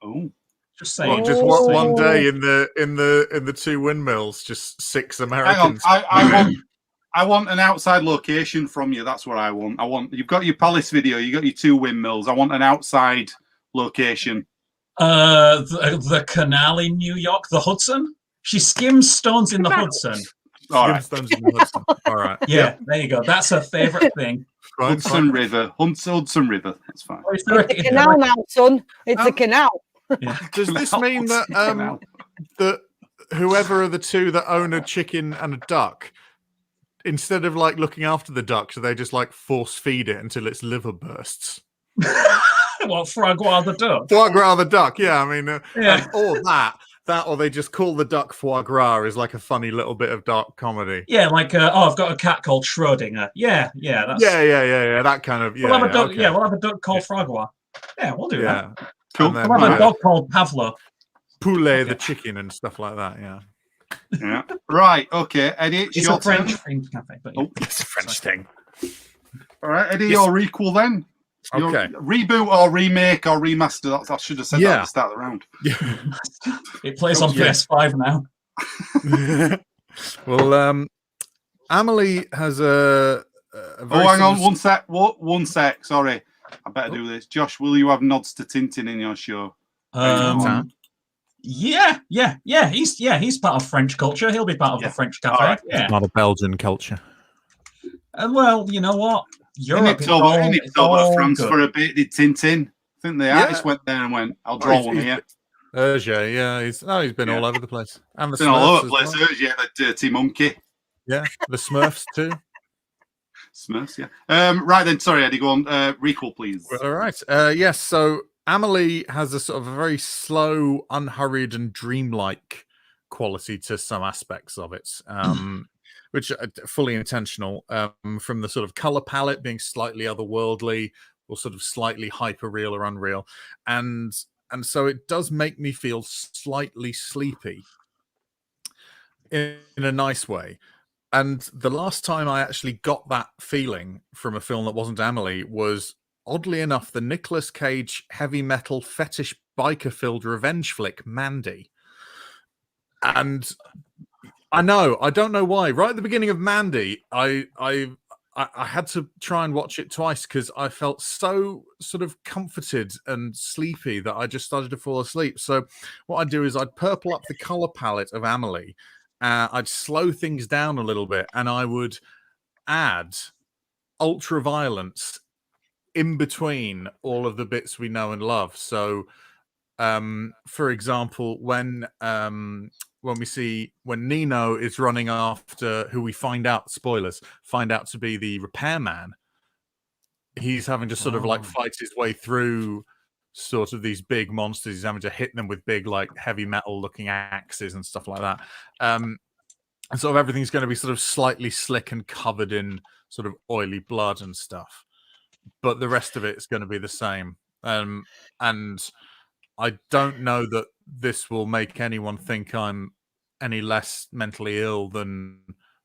Oh. Just Well, saying. just Oh. one day in the two windmills, just 6 Hang on. Americans. I want an outside location from you. That's what I want. You've got your Palace video. You got your 2 windmills. I want an outside location. The canal in New York, the Hudson. She skims stones in the Hudson. All right. Stones in the Hudson. All right. Yeah, there you go. That's her favorite thing. Fine, Hudson fine. River. Hudson River. That's fine. Or is there It's a canal now, son. It's a canal. Does this mean that Canal. that whoever are the 2 that own a chicken and a duck, instead of like looking after the duck, do they just like force feed it until its liver bursts? What, Fragua the duck? Foie gras the duck, yeah. I mean, Yeah. or that, or they just call the duck foie gras is like a funny little bit of dark comedy. Yeah, like I've got a cat called Schrodinger. Yeah, that's Yeah. That kind of. Yeah, we'll have a duck. okay. Yeah, we'll have a duck called Fragua. Yeah, we'll do that. Yeah. Cool. And then, We'll have a dog called Pavlo. Poulet the chicken and stuff like that. Yeah. Yeah. Right. Okay. Eddie, it's It's your a French turn. themed cafe. But Oh, It's a French thing. All right, Eddie, Yes. your Requel then. Your Okay. reboot or remake or remaster. I should have said that at the start of the round. it plays on Yeah. PS5 now. Well, Amelie has a very Hang on. sort of- One sec. Sorry. I better do this. Josh, will you have nods to Tintin in your show? Yeah. He's part of French culture. He'll be part of Yeah. the French cafe. All right. Yeah. Not a Belgian culture. Well, you know what? He Europe nipped is over, all, he it's nipped over all France good. for a bit, did Tintin. I think the Yeah. artist went there and went, I'll draw one here. Hergé, yeah, he's been Yeah. all over the place, and the Been all over Smurfs the as place. well. Yeah, the dirty monkey. Yeah, the Smurfs too. Smurfs, yeah. Right then, sorry, Eddie, go on. Requel, please. All right. Yes. So Amelie has a sort of a very slow, unhurried, and dreamlike quality to some aspects of it, which are fully intentional. From the sort of color palette being slightly otherworldly, or sort of slightly hyper real or unreal, and so it does make me feel slightly sleepy in a nice way. And the last time I actually got that feeling from a film that wasn't Amelie was, oddly enough, the Nicolas Cage heavy metal fetish biker-filled revenge flick Mandy. And I don't know why. Right at the beginning of Mandy, I had to try and watch it twice because I felt so sort of comforted and sleepy that I just started to fall asleep. So what I'd do is I'd purple up the color palette of Amelie. I'd slow things down a little bit, and I would add ultra violence in between all of the bits we know and love. So, for example, when Nino is running after who we find out to be the repairman, he's having to sort of like fight his way through sort of these big monsters. He's having to hit them with big, like heavy metal looking axes and stuff like that. And sort of everything's going to be sort of slightly slick and covered in sort of oily blood and stuff. But the rest of it is going to be the same. And I don't know that this will make anyone think I'm any less mentally ill than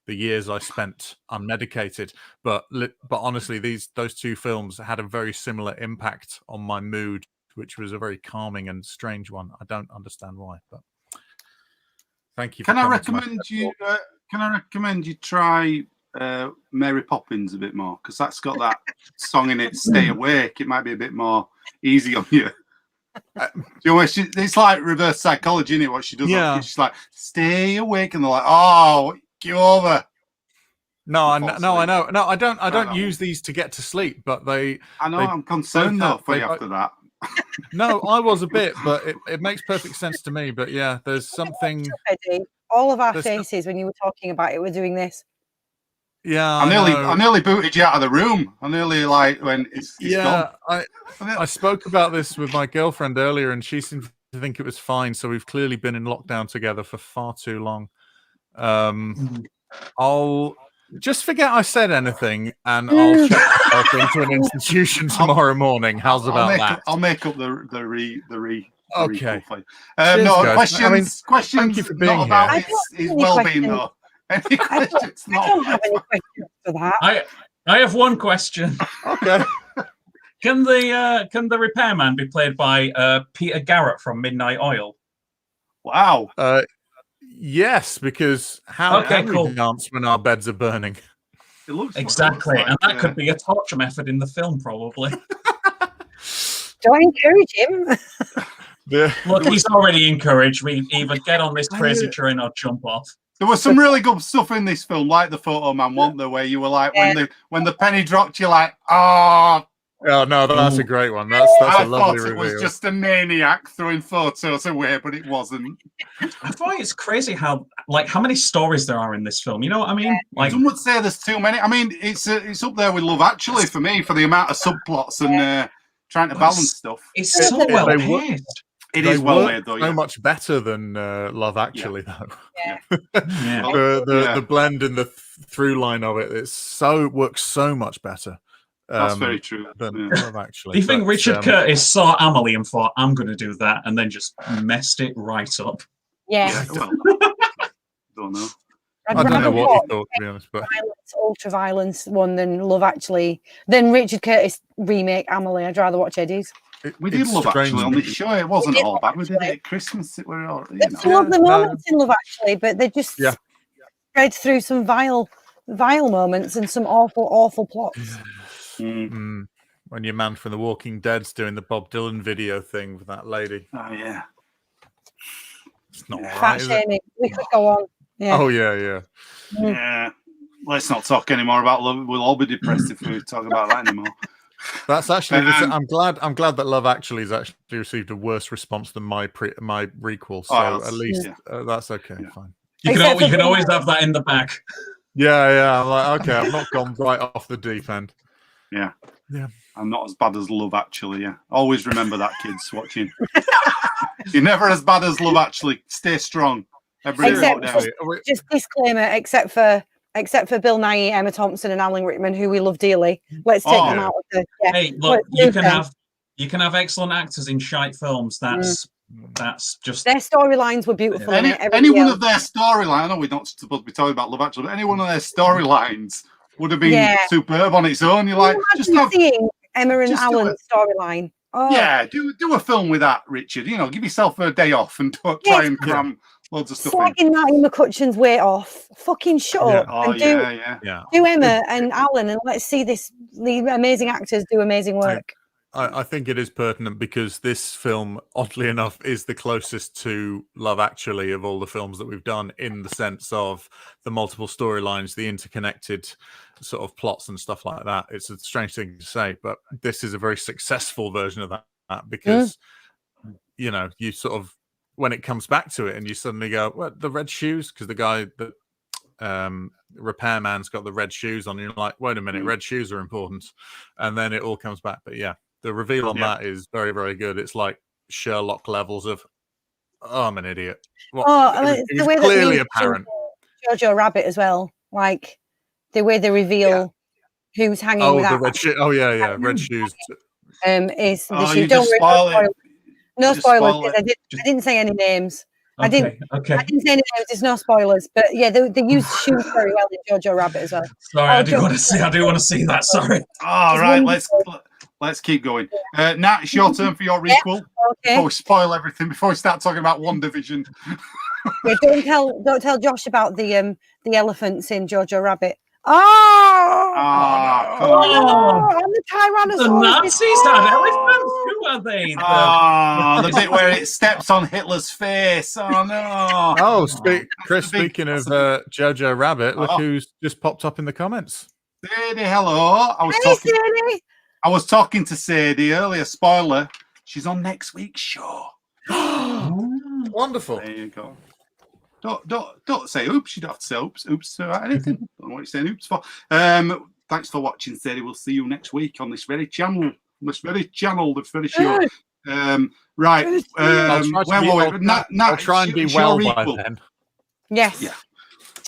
the years I spent unmedicated. But honestly, those two films had a very similar impact on my mood, which was a very calming and strange one. I don't understand why, but thank you. Can I recommend you try Mary Poppins a bit more, because that's got that song in it, Stay Awake. It might be a bit more easy on you. You know, it's like reverse psychology, isn't it? What she does, she's like, stay awake, and they're like, oh, get over. No, I know. No, I don't use these to get to sleep, but I'm concerned though for you after that. No, I was a bit, but it makes perfect sense to me. But yeah, there's something. All of our faces when you were talking about it were doing this. Yeah, I nearly booted you out of the room. I nearly when it's gone. I spoke about this with my girlfriend earlier, and she seemed to think it was fine. So we've clearly been in lockdown together for far too long. I'll just forget I said anything, and I'll check myself into an institution tomorrow morning. How's about that? I'll make up the okay. No questions. Questions. Thank you for being not here. About his well-being though. Any questions? I don't have any questions for that. I have one question. Okay. Can the repairman be played by Peter Garrett from Midnight Oil? Wow. Yes, because how can we dance when our beds are burning? It looks exactly, like, and that could be a torture method in the film, probably. Do I encourage him? Look, he's already encouraged. We either get on this crazy train or jump off. There was some really good stuff in this film, like the Photo Man, wasn't there? Where you were like, when the penny dropped, you're like, oh. Oh no, that's a great one. That's a lovely reveal. It was just a maniac throwing photos away, but it wasn't. I thought it's crazy how many stories there are in this film. You know what I mean? Like, some would say there's too many. I mean, it's up there with Love Actually for me, for the amount of subplots and trying to balance stuff. It's so well paced. It is well made, though. So much better than Love Actually, though. Yeah. The blend and the through line of it, works so much better. That's very true. Than Love Actually. Do you think Richard Curtis saw Amelie and thought, "I'm going to do that," and then just messed it right up? Yeah. Well, don't know. I don't know what you thought, to be honest, but ultra violence one than Love Actually. Then Richard Curtis remake Amelie. I'd rather watch Eddie's. We did Love Actually on this show. It wasn't all bad. We did it at Christmas. It were all, There's lovely moments in Love Actually, but they just spread through some vile moments and some awful plots. When your man from The Walking Dead's doing the Bob Dylan video thing with that lady. Oh yeah. It's not right. Fat shaming. We could go on. Yeah. Oh yeah. Yeah. Let's not talk anymore about love. We'll all be depressed if we talk about that anymore. That's actually. I'm glad that Love Actually has actually received a worse response than my Requel. So at least that's okay. Fine. You can always have that in the back. Yeah. I'm like, okay, I've not gone right off the deep end. Yeah. Yeah. I'm not as bad as Love Actually. Yeah. Always remember that, kids watching. You're never as bad as Love Actually. Stay strong. Just disclaimer, except for Bill Nighy, Emma Thompson, and Alan Rickman, who we love dearly. Let's take them out of the. Yeah. Hey, look, you can have excellent actors in shite films. That's just their storylines were beautiful. Any one of their storyline. I know we're not supposed to be talking about Love Actually, but any one of their storylines would have been superb on its own. You're like, just seeing Emma and Alan's storyline. Oh. Yeah, do a film with that, Richard. You know, give yourself a day off and don't try and cram loads of stuff slagging Natalie McCutcheon's weight off. Fucking shut up and do Emma and Alan, and let's see these amazing actors do amazing work. I think it is pertinent because this film, oddly enough, is the closest to Love Actually of all the films that we've done, in the sense of the multiple storylines, the interconnected sort of plots and stuff like that. It's a strange thing to say, but this is a very successful version of that because, you know, you sort of, when it comes back to it and you suddenly go, well, the red shoes, because the guy that repairman's got the red shoes on, you're like, wait a minute, red shoes are important. And then it all comes back. But yeah. The reveal on that is very, very good. It's like Sherlock levels of, I'm an idiot. Well, it was clearly apparent. Jojo Rabbit as well. Like the way they reveal who's hanging with that. Red shoes. Oh, yeah. Red shoes. Is the shoe. Don't worry. No spoilers. I didn't say any names. I didn't say any names. There's no spoilers, but yeah, they used shoes very well in Jojo Rabbit as well. Sorry, I do want to see that. Sorry. All right, let's keep going. Nat, it's your turn for your requel. Okay. Before we spoil everything, before we start talking about WandaVision. Yeah, don't tell Josh about the elephants in Jojo Rabbit. Oh, and the Tyrannosaurus. The Nazis had elephants. Who are they? The bit where it steps on Hitler's face. Oh no! Oh, Chris. Speaking of Jojo Rabbit, look who's just popped up in the comments. Sadie, hello. Sadie. I was talking to Sadie earlier. Spoiler: she's on next week's show. Wonderful. There you go. Don't say oops. You don't have to say oops. Oops or anything. Don't know what you're saying oops for. Thanks for watching, Sadie. We'll see you next week on this very channel. This very show. Right. Where were we? I'll try and be well by then. Yes. Yeah.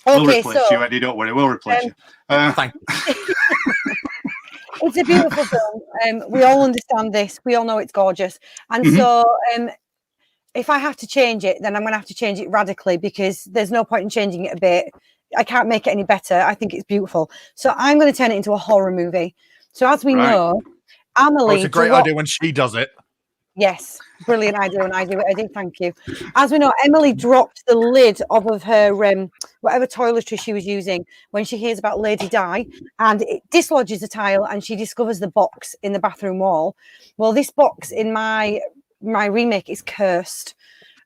We'll replace you, Eddie. Don't worry. We'll replace you. Thank you. It's a beautiful film. We all understand this. We all know it's gorgeous. And so if I have to change it, then I'm going to have to change it radically because there's no point in changing it a bit. I can't make it any better. I think it's beautiful. So I'm going to turn it into a horror movie. So as we know, Amelie... it's a great idea when she does it. Yes, brilliant idea when I do it. I do, thank you. As we know, Emily dropped the lid off of her whatever toiletry she was using when she hears about Lady Di, and it dislodges the tile, and she discovers the box in the bathroom wall. Well, this box in my remake is cursed,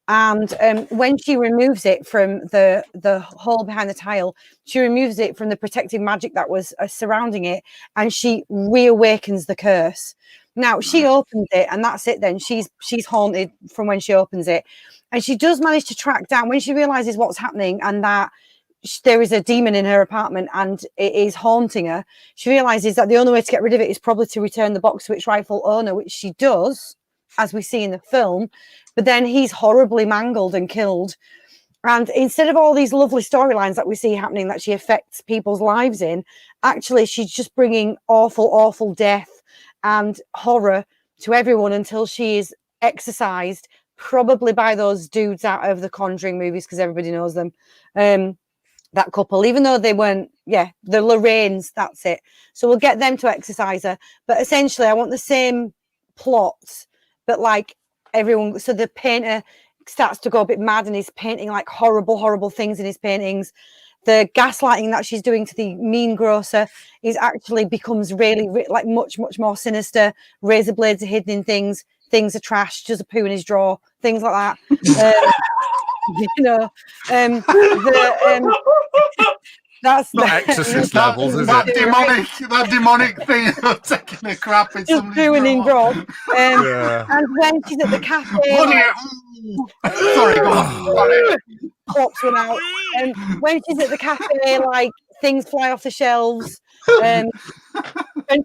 and when she removes it from the hole behind the tile, she removes it from the protective magic that was surrounding it, and she reawakens the curse. Now she opens it, and that's it. Then she's haunted from when she opens it, and she does manage to track down when she realizes what's happening and that there is a demon in her apartment and it is haunting her. She realizes that the only way to get rid of it is probably to return the box to its rightful owner, which she does, as we see in the film. But then he's horribly mangled and killed. And instead of all these lovely storylines that we see happening that she affects people's lives in, actually she's just bringing awful, awful death and horror to everyone until she is exorcised, probably by those dudes out of the Conjuring movies, because everybody knows them. That couple, even though they weren't, the Lorraines, that's it. So we'll get them to exorcise her. But essentially, I want the same plot, but like everyone. So the painter starts to go a bit mad and he's painting like horrible, horrible things in his paintings. The gaslighting that she's doing to the mean grocer is actually becomes really like much, much more sinister. Razor blades are hidden in things. Things are trashed. Just a poo in his drawer. Things like that. That's not exorcist levels, is that it? That demonic thing of taking a crap in somebody's doing drawer. And when she's at the cafe, sorry, go on. pops one out. And when she's at the cafe, like things fly off the shelves. When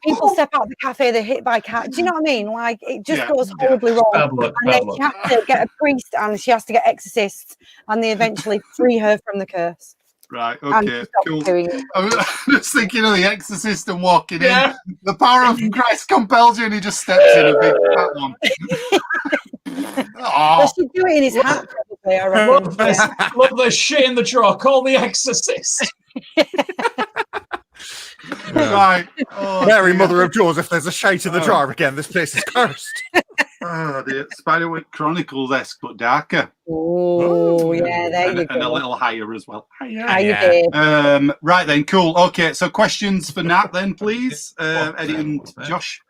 people step out of the cafe, they're hit by cats. Do you know what I mean? Like it just goes horribly wrong. And then she has to get a priest and she has to get exorcists, and they eventually free her from the curse. Right, okay, cool. I'm just thinking of The Exorcist and walking in. The power of Christ compels you, and he just steps in a big fat one. Well, she'd do it in his hat, probably, I reckon. Love the shit in the drawer. Call The Exorcist. Right. Mary, Mother of Jaws, if there's a shade in the jar again, this place is cursed. Oh, the Spiderwick Chronicles-esque, but darker. Oh, yeah, there you go. And a little higher as well. Higher. Right then, cool. Okay, so questions for Nat then, please. Eddie and Josh.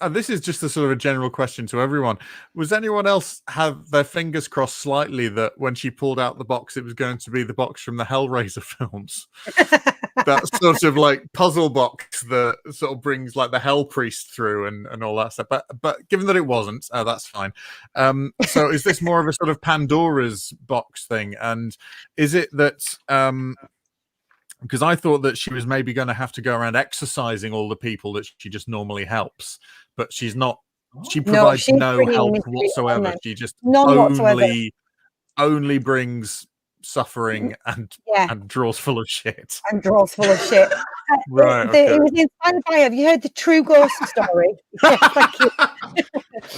This is just a sort of a general question to everyone. Was anyone else have their fingers crossed slightly that when she pulled out the box, it was going to be the box from the Hellraiser films? That sort of like puzzle box that sort of brings like the Hell Priest through and all that stuff. But given that it wasn't, that's fine. So is this more of a sort of Pandora's box thing? And is it that because I thought that she was maybe going to have to go around exercising all the people that she just normally helps, but she's not. She provides no help whatsoever. She just only brings suffering and draws full of shit. And draws full of shit. Right. It was inspired by. Have you heard the true ghost story? Yeah, thank you. I'll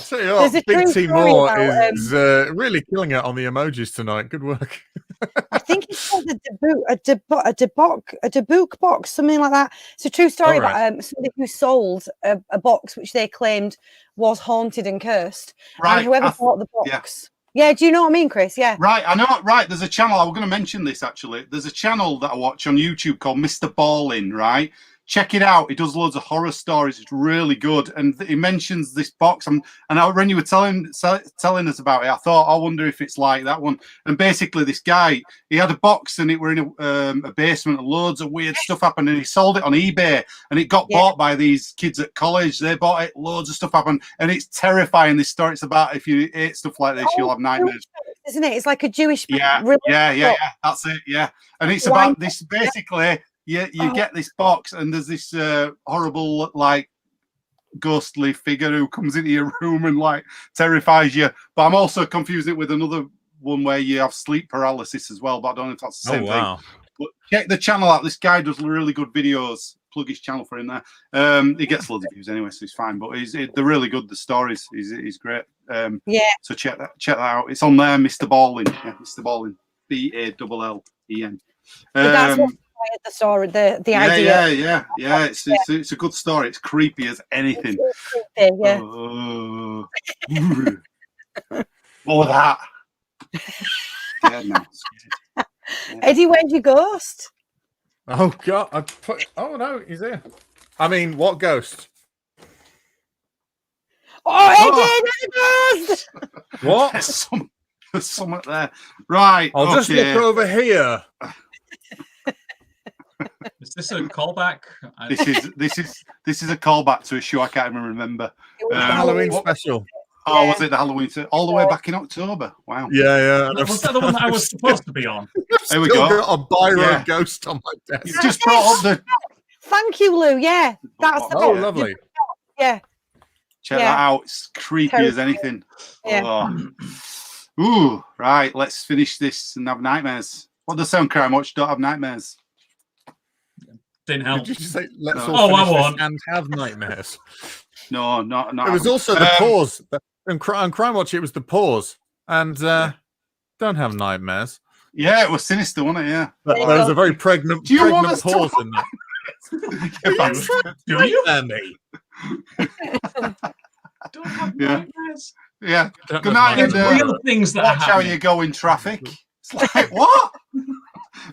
tell you There's what, a Big true T story Moore about, is really killing it on the emojis tonight. Good work. I think it's called a debuk box, something like that. It's a true story All about somebody who sold a box which they claimed was haunted and cursed. Right. And whoever bought the box. Yeah, do you know what I mean, Chris? Yeah. Right, I know. Right, there's a channel. I was going to mention this actually. There's a channel that I watch on YouTube called Mr. Ballin. Right, check it out. He does loads of horror stories. It's really good, and he mentions this box. And when you were telling us about it, I thought, I wonder if it's like that one. And basically, this guy, he had a box, and it were in a basement, and loads of weird stuff happened, and he sold it on eBay, and it got bought by these kids at college. They bought it. Loads of stuff happened, and it's terrifying. This story. It's about if you ate stuff like this, you'll have nightmares. Isn't it? It's like a Jewish. Yeah. That's it. Yeah, and it's about this basically. You get this box, and there's this horrible, like, ghostly figure who comes into your room and like terrifies you. But I'm also confusing it with another one where you have sleep paralysis as well. But I don't know if that's the same thing. But check the channel out. This guy does really good videos. Plug his channel for him there. He gets loads of views anyway, so he's fine. But they're really good. The stories, he's great. So check that out. It's on there, Mr. Ballin. Yeah, Mr. Ballin. Ballen. But that's what inspired the story, the idea. Yeah. It's a good story. It's creepy as anything. Creepy, yeah. What was that? Yeah, no. Yeah. Eddie, where's your ghost? Oh God! Oh no, he's here. I mean, what ghost? Oh, Eddie, there's a ghost! What? There's something there. Right. I'll just look over here. Is this a callback? This is a callback to a show I can't even remember. Halloween special. Oh, was it the Halloween? All the way back in October. Wow. Yeah. Was that the one that I was supposed to be on? There we go. Got a Byron ghost on my desk. You just brought up the. Thank you, Lou. Yeah, that's the Oh, lovely. Yeah. Check that out. It's creepy as anything. Yeah. Oh. Ooh, right. Let's finish this and have nightmares. What does sound crime watch? Don't have nightmares. Didn't help. Did you say let's I all finish won't. this and have nightmares? No, not. It was also the pause. And Crime Watch, it was the pause. And don't have nightmares. Yeah, it was sinister, wasn't it? Yeah. There was a very pregnant pause in that. Do you? Me? Don't have nightmares. Yeah. Don't Good have night. nightmares. And, Real things that watch are how happening. you go in traffic. It's like, what?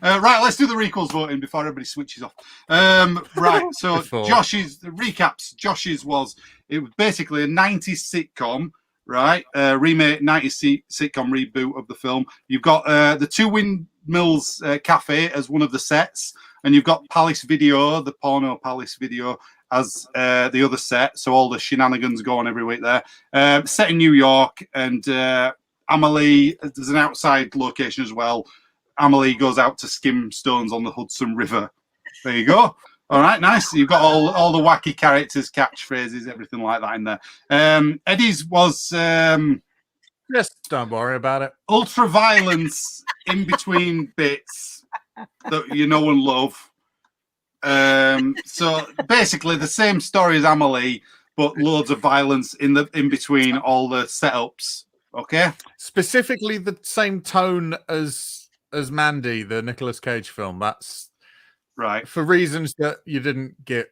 Right, let's do the Requels voting before everybody switches off. Right, so Josh's it was basically a 90s sitcom, right? Remake 90s sitcom reboot of the film. You've got the Two Windmills Cafe as one of the sets, and you've got Palace Video, the porno Palace Video, as the other set. So all the shenanigans go on every week there. Set in New York, and AMELIE, there's an outside location as well. AMELIE goes out to skim stones on the Hudson River. There you go. All right, nice. You've got all the wacky characters, catchphrases, everything like that in there. Eddie's was Just don't worry about it. ultra violence in between bits that you know and love. So basically the same story as AMELIE, but loads of violence in between all the setups. Okay. Specifically the same tone as Mandy, the Nicolas Cage film. That's right. For reasons that you didn't get.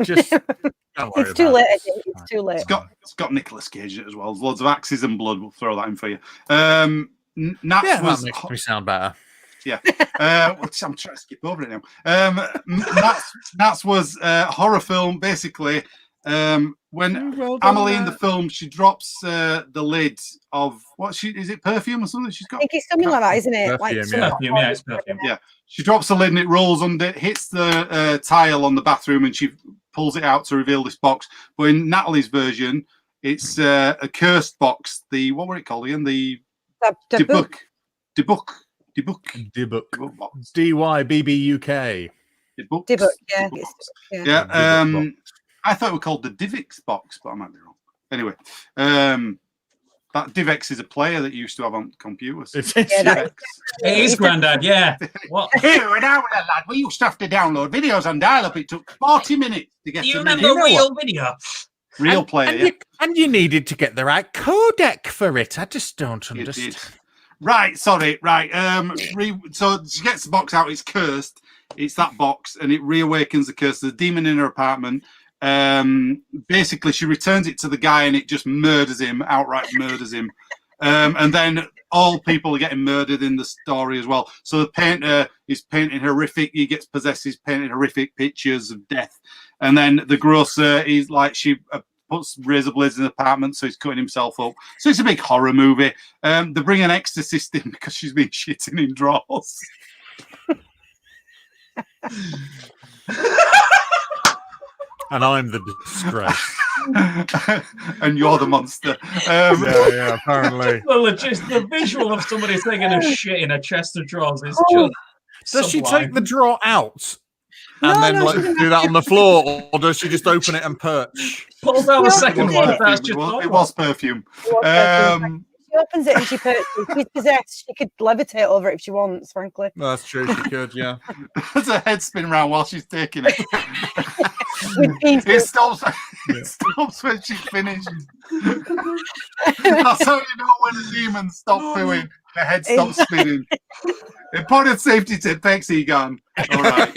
Just don't worry It's too about late. it. It's too late. It's got Nicolas Cage in it as well. There's loads of axes and blood. We'll throw that in for you. Nats That makes me sound better. Yeah. I'm trying to skip over it now. Nats was a horror film, basically. When AMELIE in the film, she drops the lid of is it perfume or something? She's got. I think it's something like that, isn't it? Perfume, Like It's perfume. Yeah. She drops the lid and it rolls under, hits the tile on the bathroom, and she pulls it out to reveal this box. But in Natalie's version, it's a cursed box. What were it called again? The debuk box. DYBBUK. Debuk, yeah. Yeah. I thought it was called the Divix box, but I might be wrong. Anyway, That DivX is a player that you used to have on computers. It's DivX. It is, Grandad. Yeah. What? Here and now, lad, we used to have to download videos on dial-up. It took 40 minutes to get Do you to remember minutes. real video? Real player. and, Yeah. and you needed to get the right codec for it. I just don't You understand. did. Right, sorry, right. So she gets the box out, it's cursed. It's that box, and it reawakens the curse. There's a demon in her apartment. Basically, she returns it to the guy, and it just murders him, outright murders him. And then all people are getting murdered in the story as well. So the painter is painting horrific. He gets possessed. He's painting horrific pictures of death. And then the grocer is like, she puts razor blades in the apartment, so he's cutting himself up. So it's a big horror movie. They bring an exorcist in because she's been shitting in drawers. And I'm the disgrace. And you're the monster. Yeah, apparently. The visual of somebody taking a shit in a chest of drawers is just. Does she sublime. take the drawer out and No, then no, like she doesn't do that on the floor, or does she just open it and perch? Pulls out the No, second it one. was That's just It was perfume. She opens it and she purchases. She's possessed. She could levitate over it if she wants, frankly. No, that's true. She could, yeah. There's a head spin round while she's taking it. With beans. It stops. It stops when she's finished. That's how you know when the demons stop pooing. The head stops spinning. Important safety tip. Thanks, Egon. All right.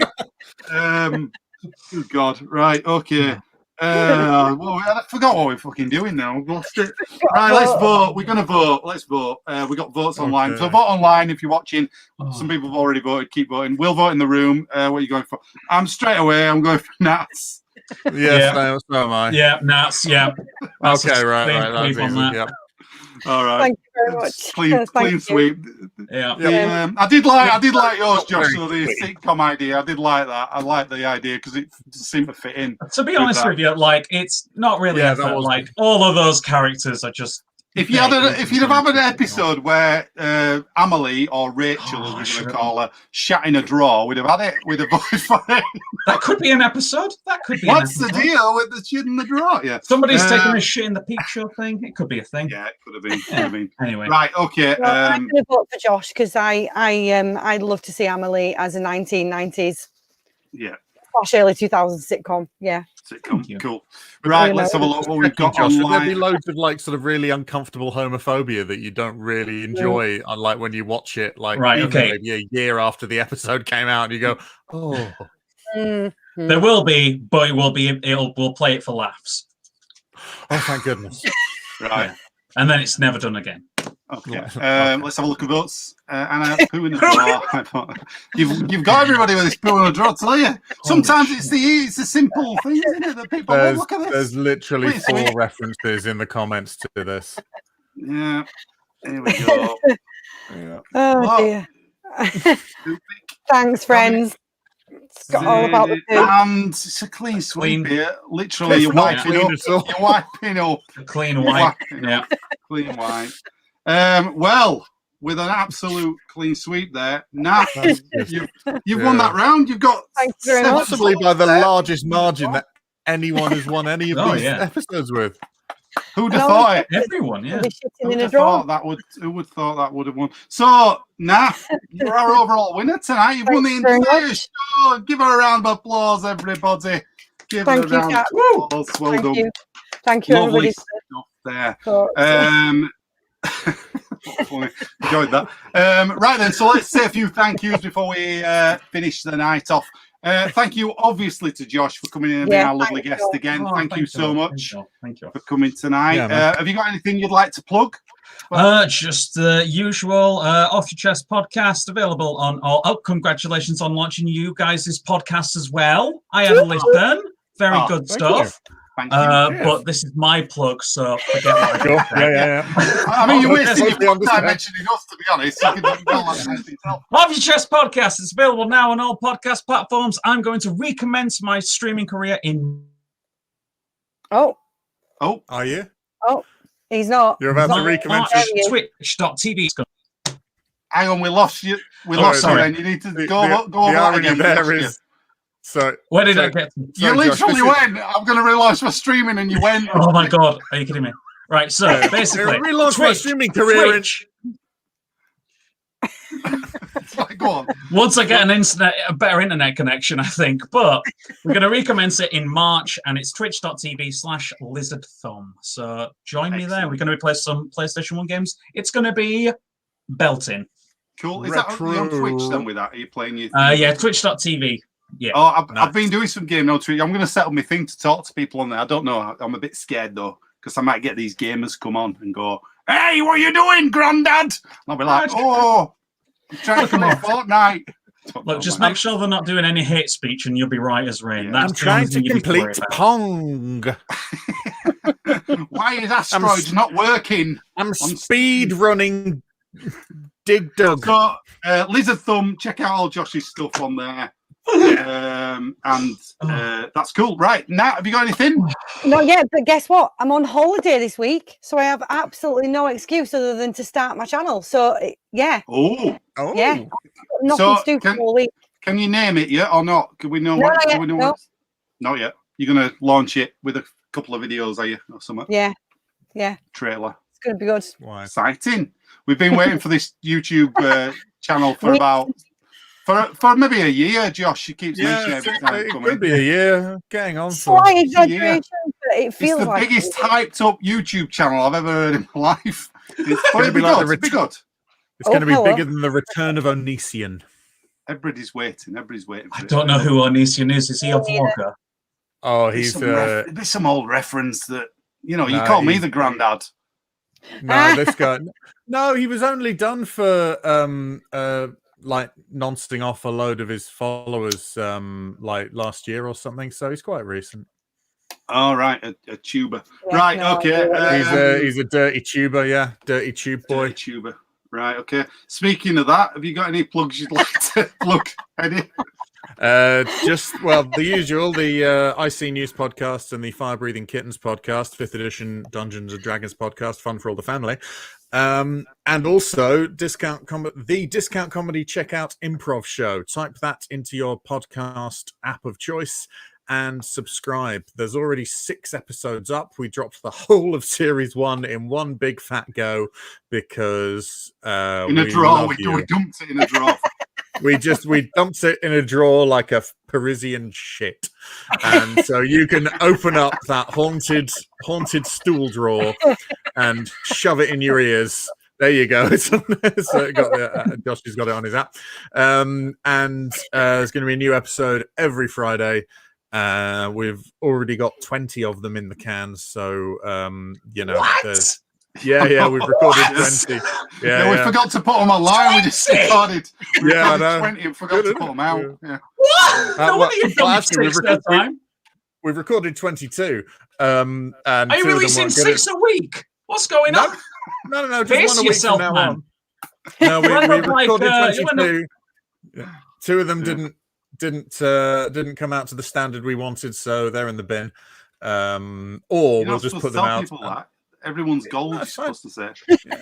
Good God. Right. Okay. Well, I forgot what we're fucking doing now. We've lost it. Right, let's vote. We're going to vote. Let's vote. We got votes online. Okay. So vote online if you're watching. Some people have already voted. Keep voting. We'll vote in the room. What are you going for? I'm straight away. I'm going for Nats. Yes, so am I. Yeah, Nats. Yeah. That's Okay, a right. clean That's sweep on easy. that. Yep. All right. Thank you very much. Clean Thank you. sweep. Yeah. I did like yours, Josh. So the sitcom idea, I did like that. I like the idea because it seemed to fit in. To be honest with you, like it's not really Yeah, that effort. was Like all of those characters are just. If you'd have had an episode where Amelie or Rachel, as we're going to call her, shat in a drawer, we'd have had it. We'd have voted for it. That could be an episode. That could be. What's an the episode. deal with the shit in the drawer? Yeah, Somebody's taking a shit in the peep show thing. It could be a thing. yeah, it could have been. Could have been. Anyway. Right. Okay. Well, I'm going to vote for Josh because I'd love to see Amelie as a 1990s Yeah. / early 2000s sitcom. Yeah. Sitcom. you. Cool. Right. Let's have a look what we've got Josh, would there be online. loads of like sort of really uncomfortable homophobia that you don't really enjoy, like when you watch it, like Right, even okay. maybe a year after the episode came out, and you go, "Oh, There will be, but it will be. We'll play it for laughs, oh, thank goodness." Right. and then it's never done again. Okay. Let's have a look at votes. Anna, poo in the drawer. You've got everybody with this poo in the drawer, tell you. Sometimes it's the simple thing, isn't it? That people will look at this. There's literally Please, 4 please. references in the comments to this. Yeah. Here we go. Yeah. Oh Well, dear. Thanks, friends. It's got all about the poo. And it's a clean sweep Clean. here. Literally, you're Not wiping clean up. at all. You're wiping up. Clean white. Wiping Yeah. up. Clean white. Well, with an absolute clean sweep there. Nat, That's good. you've won that round. You've got Thanks very 7 much. Possibly by the there. largest margin that anyone has won any of Oh, these yeah. episodes with. Who'd have No, thought it? Everyone. Yeah. Be shitting Who'd in a have drawer. thought that would? Who would thought that would have won? So, Nat, you're our overall winner tonight. You've won the Thanks very entire much. show. Give her a round of applause, everybody. Give Thank her a you, round Kat. of applause. Well Thank done. you. Thank you, Lovely everybody. stuff there. for- Funny. Enjoyed that. Right then, so let's say a few thank yous before we finish the night off. Thank you, obviously, to Josh for coming in and being Yeah, our lovely thanks, guest Josh. again. Oh, Thank you so much Thank you. for coming tonight. Yeah, man. Have you got anything you'd like to plug? Just the usual Off Your Chest podcast available on all. Oh, congratulations on launching you guys' podcast as well. I had a listen. Very Oh, good thank stuff. Thank you. But this is my plug, so forget what I Cool. just said. Yeah. I mean, you're wasting your Totally time understand. mentioning us, to be honest. You can go like anything else. Off Your Chest podcast is available now on all podcast platforms. I'm going to recommence my streaming career in. Oh, Oh, Are you? he's not. You're about to Not- recommence not your there he is. Twitch.tv. hang on, we lost you. We Oh, lost you sorry. then. You need to The go over that irony again. there We lost is. So Where did so- I get to? You sorry, Josh, literally this is- went, I'm going to realise we're streaming, and you went. Oh my god, are you kidding me? Right, so basically, relaunched my streaming career Twitch. Go on. Once I get a better internet connection, I think. But we're going to recommence it in March, and it's twitch.tv/lizardthumb. So join me there. We're going to be playing some PlayStation 1 games. It's going to be belting. Cool. Is that on Twitch then with that? Are you playing your... Yeah, twitch.tv. Yeah. Oh, I've been doing some game on Twitch. I'm going to set up my thing to talk to people on there. I don't know. I'm a bit scared, though, because I might get these gamers come on and go, "Hey, what are you doing, Grandad?" And I'll be like, "Oh, I'm trying to play Fortnite." Look, just make sure they're not doing any hate speech, and you'll be right as rain. Yeah. I'm trying to complete Pong. Why is asteroids not working? I'm speed running Dig Dug. So, Lizard Thumb, check out all Josh's stuff on there. That's cool. Right, Nat, have you got anything? Not yet, but guess what? I'm on holiday this week, so I have absolutely no excuse other than to start my channel. So, yeah. Oh. Yeah. Nothing to do for all week. Can you name it yet or not? Can we know No, what? not Do we know yet, what? Not yet. You're going to launch it with a couple of videos, are you? Or something? Yeah. Yeah. Trailer. It's going to be good. Why? Exciting. We've been waiting for this YouTube channel for about... For maybe a year, Josh. She keeps mentioning every time it coming. could be a year. Getting on for Slight exaggeration, but it feels it's the like biggest hyped up YouTube channel I've ever heard in my life. It's going to be like good. It's good. It's going to be bigger than the return of Onision. Everybody's waiting. Everybody's waiting. For I don't know who Onision is. Is he a vlogger? Oh, he's there's some old reference that you No, call me the granddad. no, this guy. No, he was only done for like nonsting off a load of his followers like last year or something. So he's quite recent. All right, a tuber. Yeah, Right, no, okay. He's a dirty tuber, yeah, dirty tube boy. Dirty tuber. Right, okay. Speaking of that, have you got any plugs you'd like to plug, Eddie? The usual, the IC News podcast and the Fire Breathing Kittens podcast, 5th edition Dungeons and Dragons podcast, fun for all the family. And also the Discount Comedy Checkout Improv Show. Type that into your podcast app of choice and subscribe. There's already 6 episodes up. We dropped the whole of series 1 in one big fat go because in a drawer. We dumped it in a drawer. We dumped it in a drawer like a Parisian shit. And so you can open up that haunted stool drawer and shove it in your ears. There you go. So it got Josh has got it on his app. And there's going to be a new episode every Friday. We've already got 20 of them in the can. So, there's... Yeah, we've recorded 20. Yeah, we forgot to put them online. We just recorded. We recorded 20 and forgot to put them out. Yeah. What? We've recorded 22. And are you releasing 6 a week? What's going on? No. Face just 1 a week yourself, from now man. on. No, we recorded 22. Yeah. 2 of them didn't come out to the standard we wanted, so they're in the bin. Or we'll just put them out. Everyone's gold, you're supposed to say. Yeah.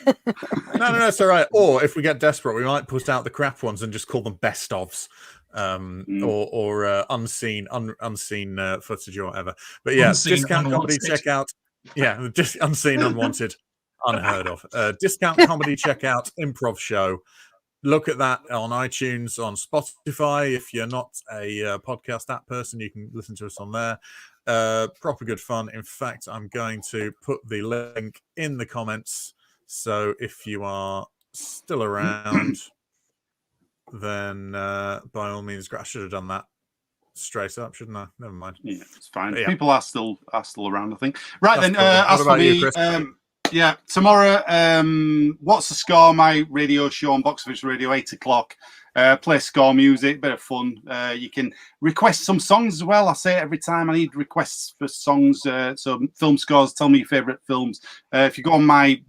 No, it's all right. Or if we get desperate, we might put out the crap ones and just call them best ofs, or unseen footage or whatever. But yeah, Unseen, Discount Comedy Checkout. Yeah, just unseen, unwanted, unheard of. Discount Comedy Checkout Improv Show. Look at that on iTunes, on Spotify. If you're not a podcast app person, you can listen to us on there. Proper good fun. In fact, I'm going to put the link in the comments. So if you are still around, then by all means, I should have done that straight up, shouldn't I? Never mind. Yeah, it's fine. Yeah. People are still around, I think. Right. That's then, cool. as for me, Chris? tomorrow, What's the Score? My radio show on Box Office Radio, 8:00. Play score music, bit of fun. You can request some songs as well. I say it every time. I need requests for songs. So film scores. Tell me your favourite films. If you go on my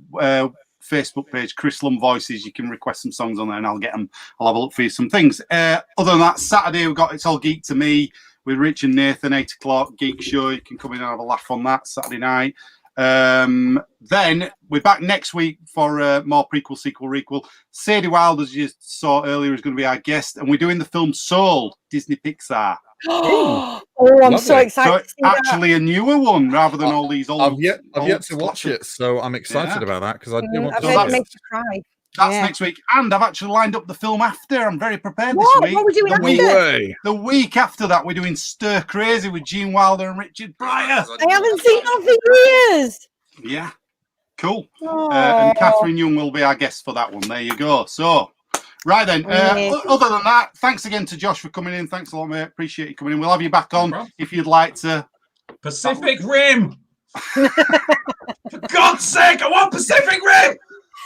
Facebook page, Chris Lumb Voices, you can request some songs on there, and I'll get them. I'll have a look for you some things. Other than that, Saturday we've got It's All Geek to Me with Rich and Nathan, 8:00 Geek Show. You can come in and have a laugh on that Saturday night. Then we're back next week for more prequel, sequel, requel. Sadie Wilde, as you saw earlier, is going to be our guest, and we're doing the film Soul, Disney Pixar. Oh, I'm so lovely. excited So to see that. actually a newer one rather than all these old. I've yet old to watch classics. it, so I'm excited about that because I do want I've to heard see it it. makes you cry. That's Yeah. next week, and I've actually lined up the film after. I'm very prepared What? this week. What are we doing the after? week, No way. the week after that, we're doing Stir Crazy with Gene Wilder and Richard Pryor. I haven't seen that for years. Yeah, cool. Oh. And Catherine Young will be our guest for that one. There you go. So, right then. Other than that, thanks again to Josh for coming in. Thanks a lot, mate. Appreciate you coming in. We'll have you back on if you'd like to. Pacific Rim. For God's sake, I want Pacific Rim.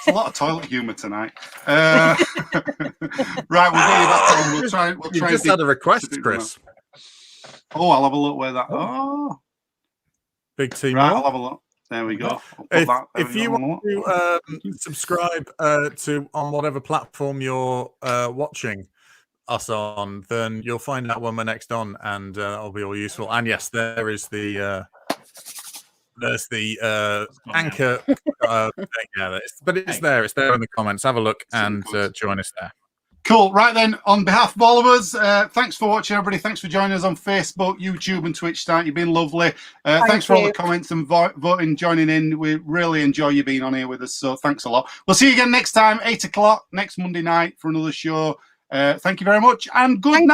It's a lot of toilet humour tonight. Right, we'll get you back on. We'll try. You just had a request, Chris. Oh, I'll have a look where that. Oh, Big team. right, I'll have a look. There we go. If you want to subscribe to on whatever platform you're watching us on, then you'll find out when we're next on, and it'll be all useful. And yes, there is the there's the anchor. But it's there. It's there in the comments. Have a look and join us there. Cool. Right then, on behalf of all of us, thanks for watching, everybody. Thanks for joining us on Facebook, YouTube, and Twitch tonight. You've been lovely. Thanks for all the comments and voting, joining in. We really enjoy you being on here with us. So thanks a lot. We'll see you again next time, 8 o'clock next Monday night for another show. Thank you very much and good night.